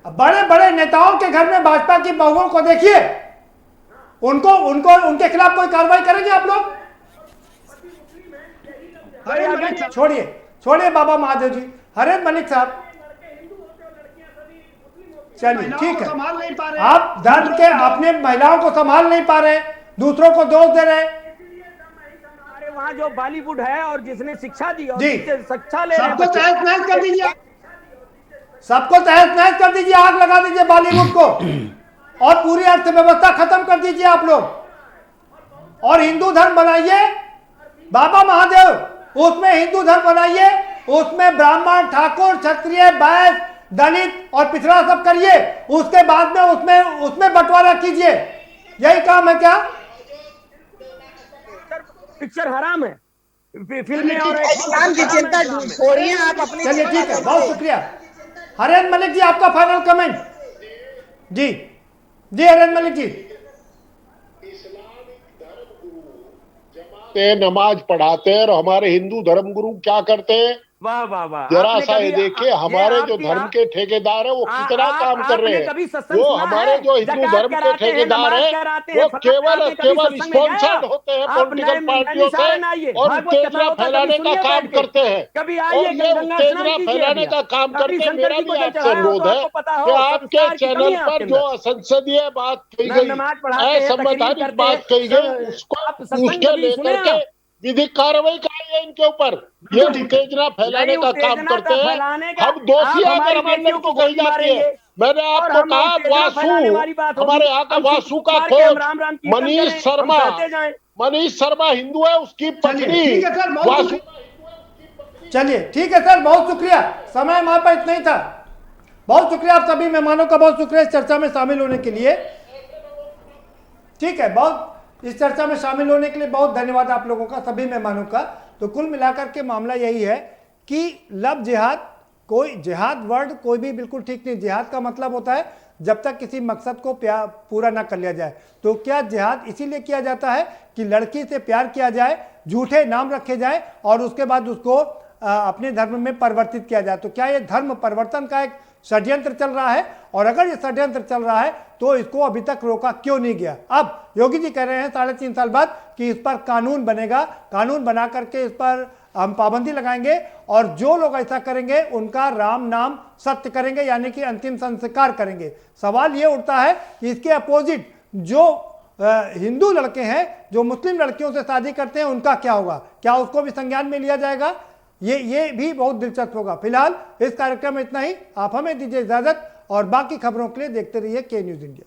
Speaker 2: बड़े बड़े नेताओं के घर में भाजपा की बहुओं को देखिए, उनके खिलाफ कोई कार्रवाई करेंगे आप लोग? छोड़िए बाबा महादेव जी। हरेंद्र मलिक साहब, चलिए ठीक है, आप धर्म के अपने महिलाओं को संभाल नहीं पा रहे, दूसरों को दोष दे रहे।
Speaker 16: वहाँ जो बॉलीवुड है और जिसने शिक्षा दी, और शिक्षा ले,
Speaker 2: सबको तहस नहस कर दीजिए, सबको तहस नहस कर दीजिए, आग लगा दीजिए बॉलीवुड को, और पूरी अर्थव्यवस्था खत्म कर दीजिए आप लोग, और हिंदू धर्म बनाइए। बाबा महादेव, उसमें हिंदू धर्म बनाइए, उसमें ब्राह्मण, ठाकुर, क्षत्रिय, वैश्य, दलित और पिछड़ा सब करिए, उसके बाद में उसमें बंटवारा कीजिए। यही काम है क्या?
Speaker 16: पिक्चर हराम है, फिल्में और
Speaker 15: इस्लाम की चिंता छोड़िए आप अपने।
Speaker 2: चलिए ठीक है, बहुत शुक्रिया। हरेंद्र मलिक जी, आपका फाइनल कमेंट। जी हरेंद्र मलिक जी।
Speaker 5: नमाज पढ़ाते हैं, और हमारे हिंदू धर्मगुरु क्या करते हैं?
Speaker 16: वाह वाह वाह,
Speaker 5: जरा सा ये देखिए, हमारे जो धर्म के ठेकेदार है वो कितना काम कर रहे हैं। वो हमारे जो हिंदू धर्म के ठेकेदार है वो केवल स्पॉन्सर्ड होते हैं पॉलिटिकल पार्टियों से और उत्तेजना फैलाने का काम करते हैं। और ये उत्तेजना फैलाने का काम करते हैं। मेरा भी आपसे अनुरोध है कि आपके चैनल पर जो संसदीय बात कही गई, असंवैधानिक बात कही गई, उसके लेकर के विधिक कार्रवाई कराइए इनके ऊपर। ये उत्तेजना फैलाने का काम करते हैं। हम दोषी अगर अमेंडमेंट को कही जाती है। मैंने आपको कहा वासु, हमारे यहाँ का वासु का खोज मनीष शर्मा हिंदू है, उसकी पत्नी वासु।
Speaker 2: चलिए ठीक है सर, बहुत शुक्रिया, समय हमारे पास इतना ही था। बहुत शुक्रिया आप सभी मेहमानों का, बहुत शुक्रिया इस चर्चा में शामिल होने के लिए। ठीक है, बहुत इस चर्चा में शामिल होने के लिए बहुत धन्यवाद आप लोगों का, सभी मेहमानों का। तो कुल मिलाकर के मामला यही है कि लव जिहाद, कोई जिहाद वर्ड कोई भी बिल्कुल ठीक नहीं। जिहाद का मतलब होता है जब तक किसी मकसद को पूरा ना कर लिया जाए। तो क्या जिहाद इसीलिए किया जाता है कि लड़की से प्यार किया जाए, झूठे नाम रखे जाए और उसके बाद उसको अपने धर्म में परिवर्तित किया जाए। तो क्या ये धर्म परिवर्तन का एक षड्यंत्र चल रहा है? और अगर ये षड्यंत्र चल रहा है तो इसको अभी तक रोका क्यों नहीं गया? अब योगी जी कह रहे हैं 3.5 साल बाद कि इस पर कानून बनेगा, कानून बना करके इस पर हम पाबंदी लगाएंगे और जो लोग ऐसा करेंगे उनका राम नाम सत्य करेंगे, यानी कि अंतिम संस्कार करेंगे। सवाल ये उठता है कि इसके अपोजिट जो हिंदू लड़के हैं जो मुस्लिम लड़कियों से शादी करते हैं उनका क्या होगा? क्या उसको भी संज्ञान में लिया जाएगा? ये भी बहुत दिलचस्प होगा। फिलहाल इस कार्यक्रम में इतना ही। आप हमें दीजिए इजाजत और बाकी खबरों के लिए देखते रहिए के न्यूज़ इंडिया।